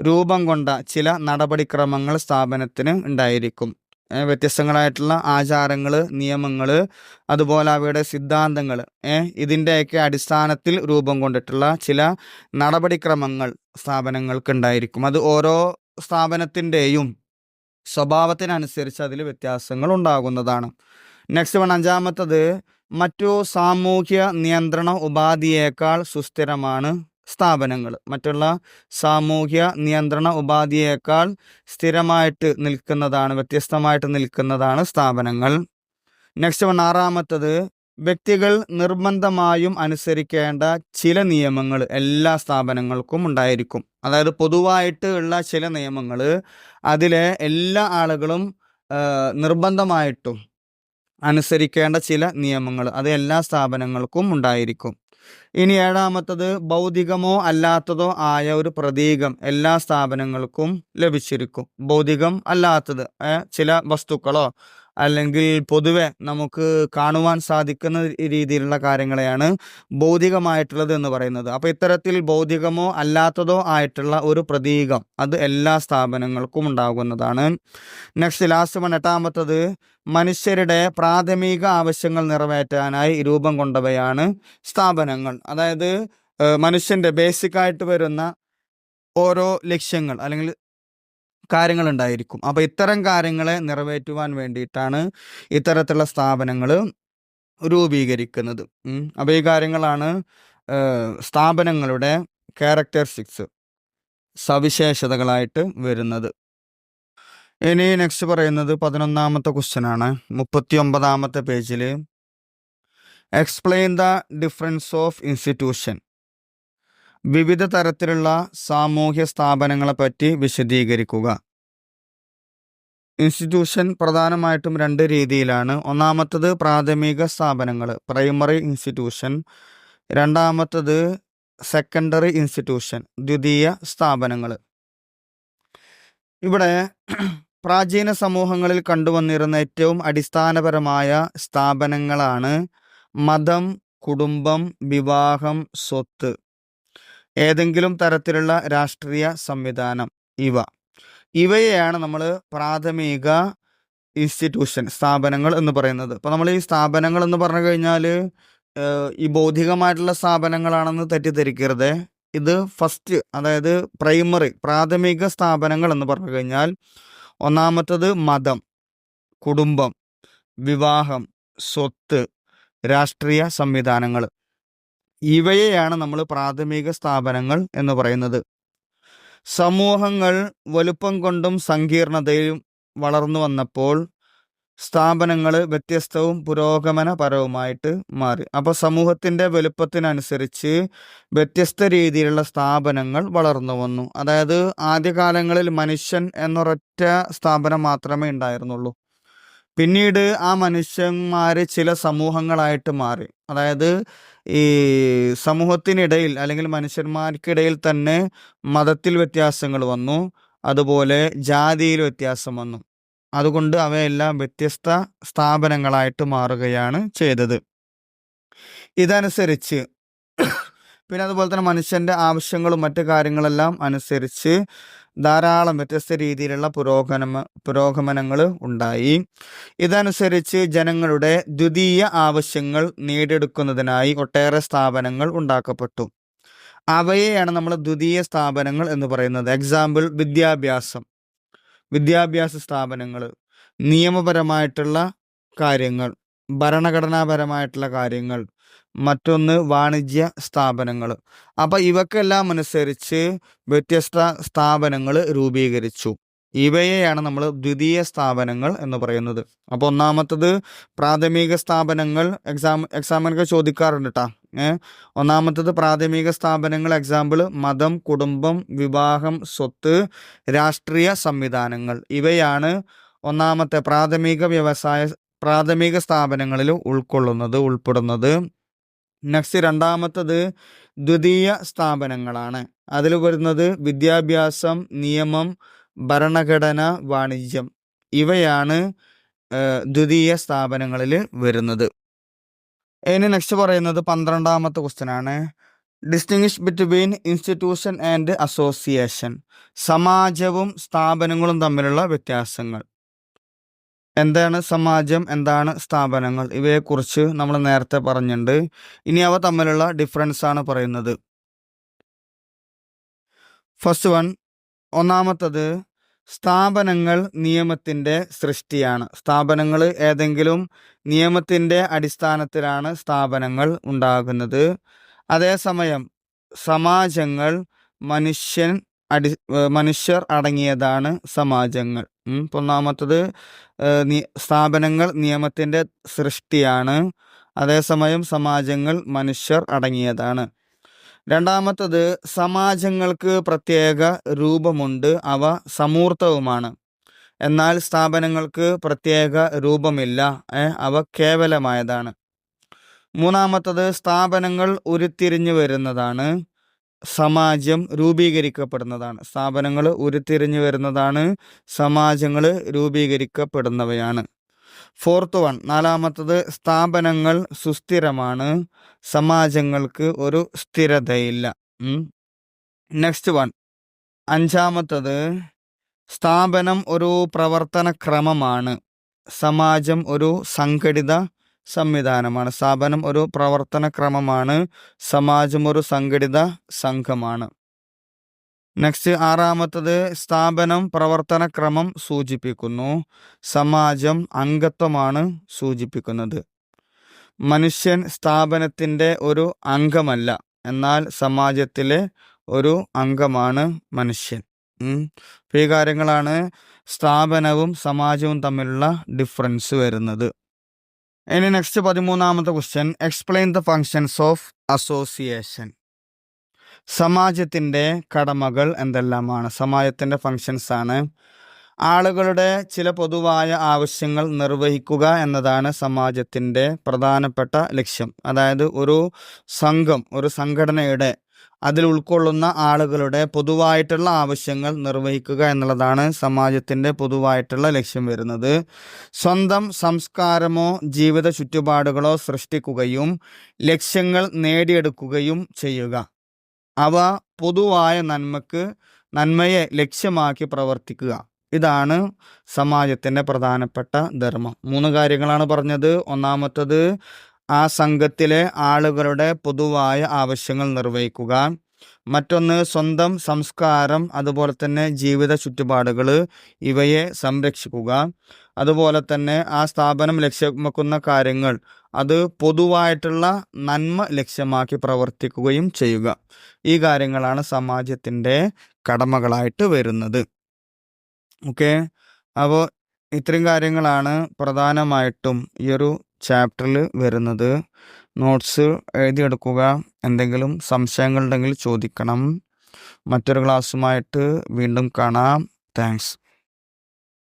രൂപം കൊണ്ട ചില നടപടിക്രമങ്ങൾ സ്ഥാപനത്തിന് ഉണ്ടായിരിക്കും. വ്യത്യസ്തങ്ങളായിട്ടുള്ള ആചാരങ്ങൾ, നിയമങ്ങൾ, അതുപോലെ അവയുടെ സിദ്ധാന്തങ്ങൾ, ഇതിൻ്റെയൊക്കെ അടിസ്ഥാനത്തിൽ രൂപം കൊണ്ടിട്ടുള്ള ചില നടപടിക്രമങ്ങൾ സ്ഥാപനങ്ങൾക്ക് ഉണ്ടായിരിക്കും. അത് ഓരോ സ്ഥാപനത്തിൻ്റെയും സ്വഭാവത്തിനനുസരിച്ച് അതിൽ വ്യത്യാസങ്ങൾ ഉണ്ടാകുന്നതാണ്. നെക്സ്റ്റ് വൺ, അഞ്ചാമത്തത്, മറ്റു സാമൂഹ്യ നിയന്ത്രണ ഉപാധിയേക്കാൾ സുസ്ഥിരമാണ് സ്ഥാപനങ്ങൾ. മറ്റുള്ള സാമൂഹ്യ നിയന്ത്രണ ഉപാധിയേക്കാൾ സ്ഥിരമായിട്ട് നിൽക്കുന്നതാണ്, വ്യത്യസ്തമായിട്ട് നിൽക്കുന്നതാണ് സ്ഥാപനങ്ങൾ. നെക്സ്റ്റ് വൺ, ആറാമത്തത്, വ്യക്തികൾ നിർബന്ധമായും അനുസരിക്കേണ്ട ചില നിയമങ്ങൾ എല്ലാ സ്ഥാപനങ്ങൾക്കും ഉണ്ടായിരിക്കും. അതായത് പൊതുവായിട്ട് ഉള്ള ചില നിയമങ്ങൾ അതിലെ എല്ലാ ആളുകളും നിർബന്ധമായിട്ടും അനുസരിക്കേണ്ട ചില നിയമങ്ങൾ അത് എല്ലാ സ്ഥാപനങ്ങൾക്കും ഉണ്ടായിരിക്കും. ഇനി ഏഴാമത്തത്, ഭൗതികമോ അല്ലാത്തതോ ആയ ഒരു പ്രതീകം എല്ലാ സ്ഥാപനങ്ങൾക്കും ലഭിച്ചിരിക്കും. ഭൗതികം അല്ലാത്തത് ചില വസ്തുക്കളോ അല്ലെങ്കിൽ പൊതുവെ നമുക്ക് കാണുവാൻ സാധിക്കുന്ന രീതിയിലുള്ള കാര്യങ്ങളെയാണ് ഭൗതികമായിട്ടുള്ളത് എന്ന് പറയുന്നത്. അപ്പോൾ ഇത്തരത്തിൽ ഭൗതികമോ അല്ലാത്തതോ ആയിട്ടുള്ള ഒരു പ്രതീകം അത് എല്ലാ സ്ഥാപനങ്ങൾക്കും ഉണ്ടാകുന്നതാണ്. നെക്സ്റ്റ് ലാസ്റ്റ് വൺ, എട്ടാമത്തത്, മനുഷ്യരുടെ പ്രാഥമിക ആവശ്യങ്ങൾ നിറവേറ്റാനായി രൂപം കൊണ്ടവയാണ് സ്ഥാപനങ്ങൾ. അതായത് മനുഷ്യൻ്റെ ബേസിക്കായിട്ട് വരുന്ന ഓരോ ലക്ഷ്യങ്ങൾ അല്ലെങ്കിൽ കാര്യങ്ങൾ ഉണ്ടായിരിക്കും. അപ്പോൾ ഇത്തരം കാര്യങ്ങളെ നിറവേറ്റുവാൻ വേണ്ടിയിട്ടാണ് ഇത്തരത്തിലുള്ള സ്ഥാപനങ്ങൾ രൂപീകരിക്കുന്നത്. അപ്പോൾ ഈ കാര്യങ്ങളാണ് സ്ഥാപനങ്ങളുടെ ക്യാരക്ടറിസ്റ്റിക്സ്, സവിശേഷതകളായിട്ട് വരുന്നത്. ഇനി നെക്സ്റ്റ് പറയുന്നത് 11ാമത്തെ ക്വസ്റ്റ്യൻ ആണ്, 39ാമത്തെ പേജിൽ. Explain the difference of institution. വിവിധ തരത്തിലുള്ള സാമൂഹ്യ സ്ഥാപനങ്ങളെ പറ്റി വിശദീകരിക്കുക. ഇൻസ്റ്റിറ്റ്യൂഷൻ പ്രധാനമായിട്ടും രണ്ട് രീതിയിലാണ്. ഒന്നാമത്തത് പ്രാഥമിക സ്ഥാപനങ്ങൾ, പ്രൈമറി ഇൻസ്റ്റിറ്റ്യൂഷൻ. രണ്ടാമത്തത് സെക്കൻഡറി ഇൻസ്റ്റിറ്റ്യൂഷൻ, ദ്വിതീയ സ്ഥാപനങ്ങൾ. ഇവിടെ പ്രാചീന സമൂഹങ്ങളിൽ കണ്ടുവന്നിരുന്ന ഏറ്റവും അടിസ്ഥാനപരമായ സ്ഥാപനങ്ങളാണ് മതം, കുടുംബം, വിവാഹം, സ്വത്ത്, ഏതെങ്കിലും തരത്തിലുള്ള രാഷ്ട്രീയ സംവിധാനം. ഇവയെയാണ് നമ്മൾ പ്രാഥമിക ഇൻസ്റ്റിറ്റ്യൂഷൻ, സ്ഥാപനങ്ങൾ എന്ന് പറയുന്നത്. അപ്പോൾ നമ്മൾ ഈ സ്ഥാപനങ്ങൾ എന്ന് പറഞ്ഞു കഴിഞ്ഞാൽ ഈ ഭൗതികമായിട്ടുള്ള സ്ഥാപനങ്ങളാണെന്ന് തെറ്റിദ്ധരിക്കരുത്. ഇത് ഫസ്റ്റ്, അതായത് പ്രാഥമിക സ്ഥാപനങ്ങൾ എന്ന് പറഞ്ഞു കഴിഞ്ഞാൽ ഒന്നാമത്തത് മതം, കുടുംബം, വിവാഹം, സ്വത്ത്, രാഷ്ട്രീയ സംവിധാനങ്ങൾ. ഇവയെയാണ് നമ്മൾ പ്രാഥമിക സ്ഥാപനങ്ങൾ എന്ന് പറയുന്നത്. സമൂഹങ്ങൾ വലുപ്പം കൊണ്ടും സങ്കീർണതയും വളർന്നു വന്നപ്പോൾ സ്ഥാപനങ്ങൾ വ്യത്യസ്തവും പുരോഗമനപരവുമായിട്ട് മാറി. അപ്പോൾ സമൂഹത്തിൻ്റെ വലുപ്പത്തിനനുസരിച്ച് വ്യത്യസ്ത രീതിയിലുള്ള സ്ഥാപനങ്ങൾ വളർന്നു വന്നു. അതായത് ആദ്യകാലങ്ങളിൽ മനുഷ്യൻ എന്നൊരൊറ്റ സ്ഥാപനം മാത്രമേ ഉണ്ടായിരുന്നുള്ളൂ. പിന്നീട് ആ മനുഷ്യന്മാർ ചില സമൂഹങ്ങളായിട്ട് മാറി. അതായത് ഈ സമൂഹത്തിനിടയിൽ അല്ലെങ്കിൽ മനുഷ്യന്മാർക്കിടയിൽ തന്നെ മതത്തിൽ വ്യത്യാസങ്ങൾ വന്നു, അതുപോലെ ജാതിയിൽ വ്യത്യാസം വന്നു. അതുകൊണ്ട് അവയെല്ലാം വ്യത്യസ്ത സ്ഥാപനങ്ങളായിട്ട് മാറുകയാണ് ചെയ്തത്. ഇതനുസരിച്ച് പിന്നെ അതുപോലെ തന്നെ മനുഷ്യൻ്റെ ആവശ്യങ്ങളും മറ്റു കാര്യങ്ങളെല്ലാം അനുസരിച്ച് ധാരാളം വ്യത്യസ്ത രീതിയിലുള്ള പുരോഗമനങ്ങൾ ഉണ്ടായി. ഇതനുസരിച്ച് ജനങ്ങളുടെ ദ്വിതീയ ആവശ്യങ്ങൾ നേടിയെടുക്കുന്നതിനായി ഒട്ടേറെ സ്ഥാപനങ്ങൾ ഉണ്ടാക്കപ്പെട്ടു. അവയെയാണ് നമ്മൾ ദ്വിതീയ സ്ഥാപനങ്ങൾ എന്ന് പറയുന്നത്. എക്സാമ്പിൾ, വിദ്യാഭ്യാസ സ്ഥാപനങ്ങൾ, നിയമപരമായിട്ടുള്ള കാര്യങ്ങൾ, ഭരണഘടനാപരമായിട്ടുള്ള കാര്യങ്ങൾ, മറ്റൊന്ന് വാണിജ്യ സ്ഥാപനങ്ങൾ. അപ്പോൾ ഇവക്കെല്ലാം അനുസരിച്ച് വ്യത്യസ്ത സ്ഥാപനങ്ങൾ രൂപീകരിച്ചു. ഇവയെയാണ് നമ്മൾ ദ്വിതീയ സ്ഥാപനങ്ങൾ എന്ന് പറയുന്നത്. അപ്പോൾ ഒന്നാമത്തത് പ്രാഥമിക സ്ഥാപനങ്ങൾ, എക്സാമിനൊക്കെ ചോദിക്കാറുണ്ട് കേട്ടോ. ഒന്നാമത്തത് പ്രാഥമിക സ്ഥാപനങ്ങൾ, എക്സാമ്പിൾ മതം, കുടുംബം, വിവാഹം, സ്വത്ത്, രാഷ്ട്രീയ സംവിധാനങ്ങൾ. ഇവയാണ് ഒന്നാമത്തെ പ്രാഥമിക സ്ഥാപനങ്ങളിൽ ഉൾപ്പെടുന്നത്. നെക്സ്റ്റ്, രണ്ടാമത്തത് ദ്വിതീയ സ്ഥാപനങ്ങളാണ്. അതിൽ വരുന്നത് വിദ്യാഭ്യാസം, നിയമം, ഭരണഘടന, വാണിജ്യം. ഇവയാണ് ദ്വിതീയ സ്ഥാപനങ്ങളിൽ വരുന്നത്. ഇനി നെക്സ്റ്റ് പറയുന്നത് 12ാമത്തെ ക്വസ്റ്റ്യൻ ആണ്. Distinguish between institution and association. സമാജവും സ്ഥാപനങ്ങളും തമ്മിലുള്ള വ്യത്യാസങ്ങൾ. എന്താണ് സമാജം, എന്താണ് സ്ഥാപനങ്ങൾ, ഇവയെക്കുറിച്ച് നമ്മൾ നേരത്തെ പറഞ്ഞിട്ടുണ്ട്. ഇനി അവ തമ്മിലുള്ള ഡിഫറൻസ് ആണ് പറയുന്നത്. ഫസ്റ്റ് വൺ, ഒന്നാമത്തത് സ്ഥാപനങ്ങൾ നിയമത്തിൻ്റെ സൃഷ്ടിയാണ്. സ്ഥാപനങ്ങൾ ഏതെങ്കിലും നിയമത്തിൻ്റെ അടിസ്ഥാനത്തിലാണ് സ്ഥാപനങ്ങൾ ഉണ്ടാകുന്നത്. അതേസമയം സമാജങ്ങൾ മനുഷ്യർ അടങ്ങിയതാണ് സമാജങ്ങൾ. ഒന്നാമത്തത് സ്ഥാപനങ്ങൾ നിയമത്തിൻ്റെ സൃഷ്ടിയാണ്, അതേസമയം സമാജങ്ങൾ മനുഷ്യർ അടങ്ങിയതാണ്. രണ്ടാമത്തത് സമാജങ്ങൾക്ക് പ്രത്യേക രൂപമുണ്ട്, അവ സമൂർത്തവുമാണ്. എന്നാൽ സ്ഥാപനങ്ങൾക്ക് പ്രത്യേക രൂപമില്ല, അവ കേവലമായതാണ്. മൂന്നാമത്തത് സ്ഥാപനങ്ങൾ ഉരുത്തിരിഞ്ഞു വരുന്നതാണ്, സമാജം രൂപീകരിക്കപ്പെടുന്നതാണ്. സ്ഥാപനങ്ങൾ ഉരുത്തിരിഞ്ഞു വരുന്നതാണ്, സമാജങ്ങൾ രൂപീകരിക്കപ്പെടുന്നവയാണ്. ഫോർത്ത് വൺ, നാലാമത്തത് സ്ഥാപനങ്ങൾ സുസ്ഥിരമാണ്, സമാജങ്ങൾക്ക് ഒരു സ്ഥിരതയില്ല. നെക്സ്റ്റ് വൺ, അഞ്ചാമത്തത് സ്ഥാപനം ഒരു പ്രവർത്തന ക്രമമാണ്, സമാജം ഒരു സംഘടിത സംവിധാനമാണ്. സ്ഥാപനം ഒരു പ്രവർത്തന ക്രമമാണ്, സമാജം ഒരു സംഘടിത സംഘമാണ്. നെക്സ്റ്റ്, ആറാമത്തത് സ്ഥാപനം പ്രവർത്തന ക്രമം സൂചിപ്പിക്കുന്നു, സമാജം അംഗത്വമാണ് സൂചിപ്പിക്കുന്നത്. മനുഷ്യൻ സ്ഥാപനത്തിൻ്റെ ഒരു അംഗമല്ല, എന്നാൽ സമാജത്തിലെ ഒരു അംഗമാണ് മനുഷ്യൻ. ഈ കാര്യങ്ങളാണ് സ്ഥാപനവും സമാജവും തമ്മിലുള്ള ഡിഫറൻസ് വരുന്നത്. ഇനി നെക്സ്റ്റ് 13ാമത്തെ question, explain the functions of association. സമാജത്തിൻ്റെ കടമകൾ എന്തെല്ലാമാണ്? സമാജത്തിൻ്റെ ഫങ്ഷൻസ് ആണ് ആളുകളുടെ ചില പൊതുവായ ആവശ്യങ്ങൾ നിർവഹിക്കുക എന്നതാണ് സമാജത്തിൻ്റെ പ്രധാനപ്പെട്ട ലക്ഷ്യം. അതായത് ഒരു സംഘടനയുടെ അതിൽ ഉൾക്കൊള്ളുന്ന ആളുകളുടെ പൊതുവായിട്ടുള്ള ആവശ്യങ്ങൾ നിർവഹിക്കുക എന്നുള്ളതാണ് സമാജത്തിൻ്റെ പൊതുവായിട്ടുള്ള ലക്ഷ്യം വരുന്നത്. സ്വന്തം സംസ്കാരമോ ജീവിത ചുറ്റുപാടുകളോ സൃഷ്ടിക്കുകയും ലക്ഷ്യങ്ങൾ നേടിയെടുക്കുകയും ചെയ്യുക. അവ പൊതുവായ നന്മയെ ലക്ഷ്യമാക്കി പ്രവർത്തിക്കുക. ഇതാണ് സമാജത്തിൻ്റെ പ്രധാനപ്പെട്ട ധർമ്മം. 3 കാര്യങ്ങളാണ് പറഞ്ഞത്. ഒന്നാമത്തത് ആ സംഘത്തിലെ ആളുകളുടെ പൊതുവായ ആവശ്യങ്ങൾ നിർവഹിക്കുക. മറ്റൊന്ന് സ്വന്തം സംസ്കാരം, അതുപോലെ തന്നെ ജീവിത ചുറ്റുപാടുകൾ, ഇവയെ സംരക്ഷിക്കുക. അതുപോലെ തന്നെ ആ സ്ഥാപനം ലക്ഷ്യം വെക്കുന്ന കാര്യങ്ങൾ അത് പൊതുവായിട്ടുള്ള നന്മ ലക്ഷ്യമാക്കി പ്രവർത്തിക്കുകയും ചെയ്യുക. ഈ കാര്യങ്ങളാണ് സമാജത്തിൻ്റെ കടമകളായിട്ട് വരുന്നത്. ഓക്കെ, അപ്പോൾ ഇത്രയും കാര്യങ്ങളാണ് പ്രധാനമായിട്ടും ഈ ഒരു ചാപ്റ്ററിൽ വരുന്നത്. നോട്ട്സ് എഴുതിയെടുക്കുക. എന്തെങ്കിലും സംശയങ്ങളുണ്ടെങ്കിൽ ചോദിക്കണം. മറ്റൊരു ക്ലാസ്സുമായിട്ട് വീണ്ടും കാണാം. താങ്ക്സ്.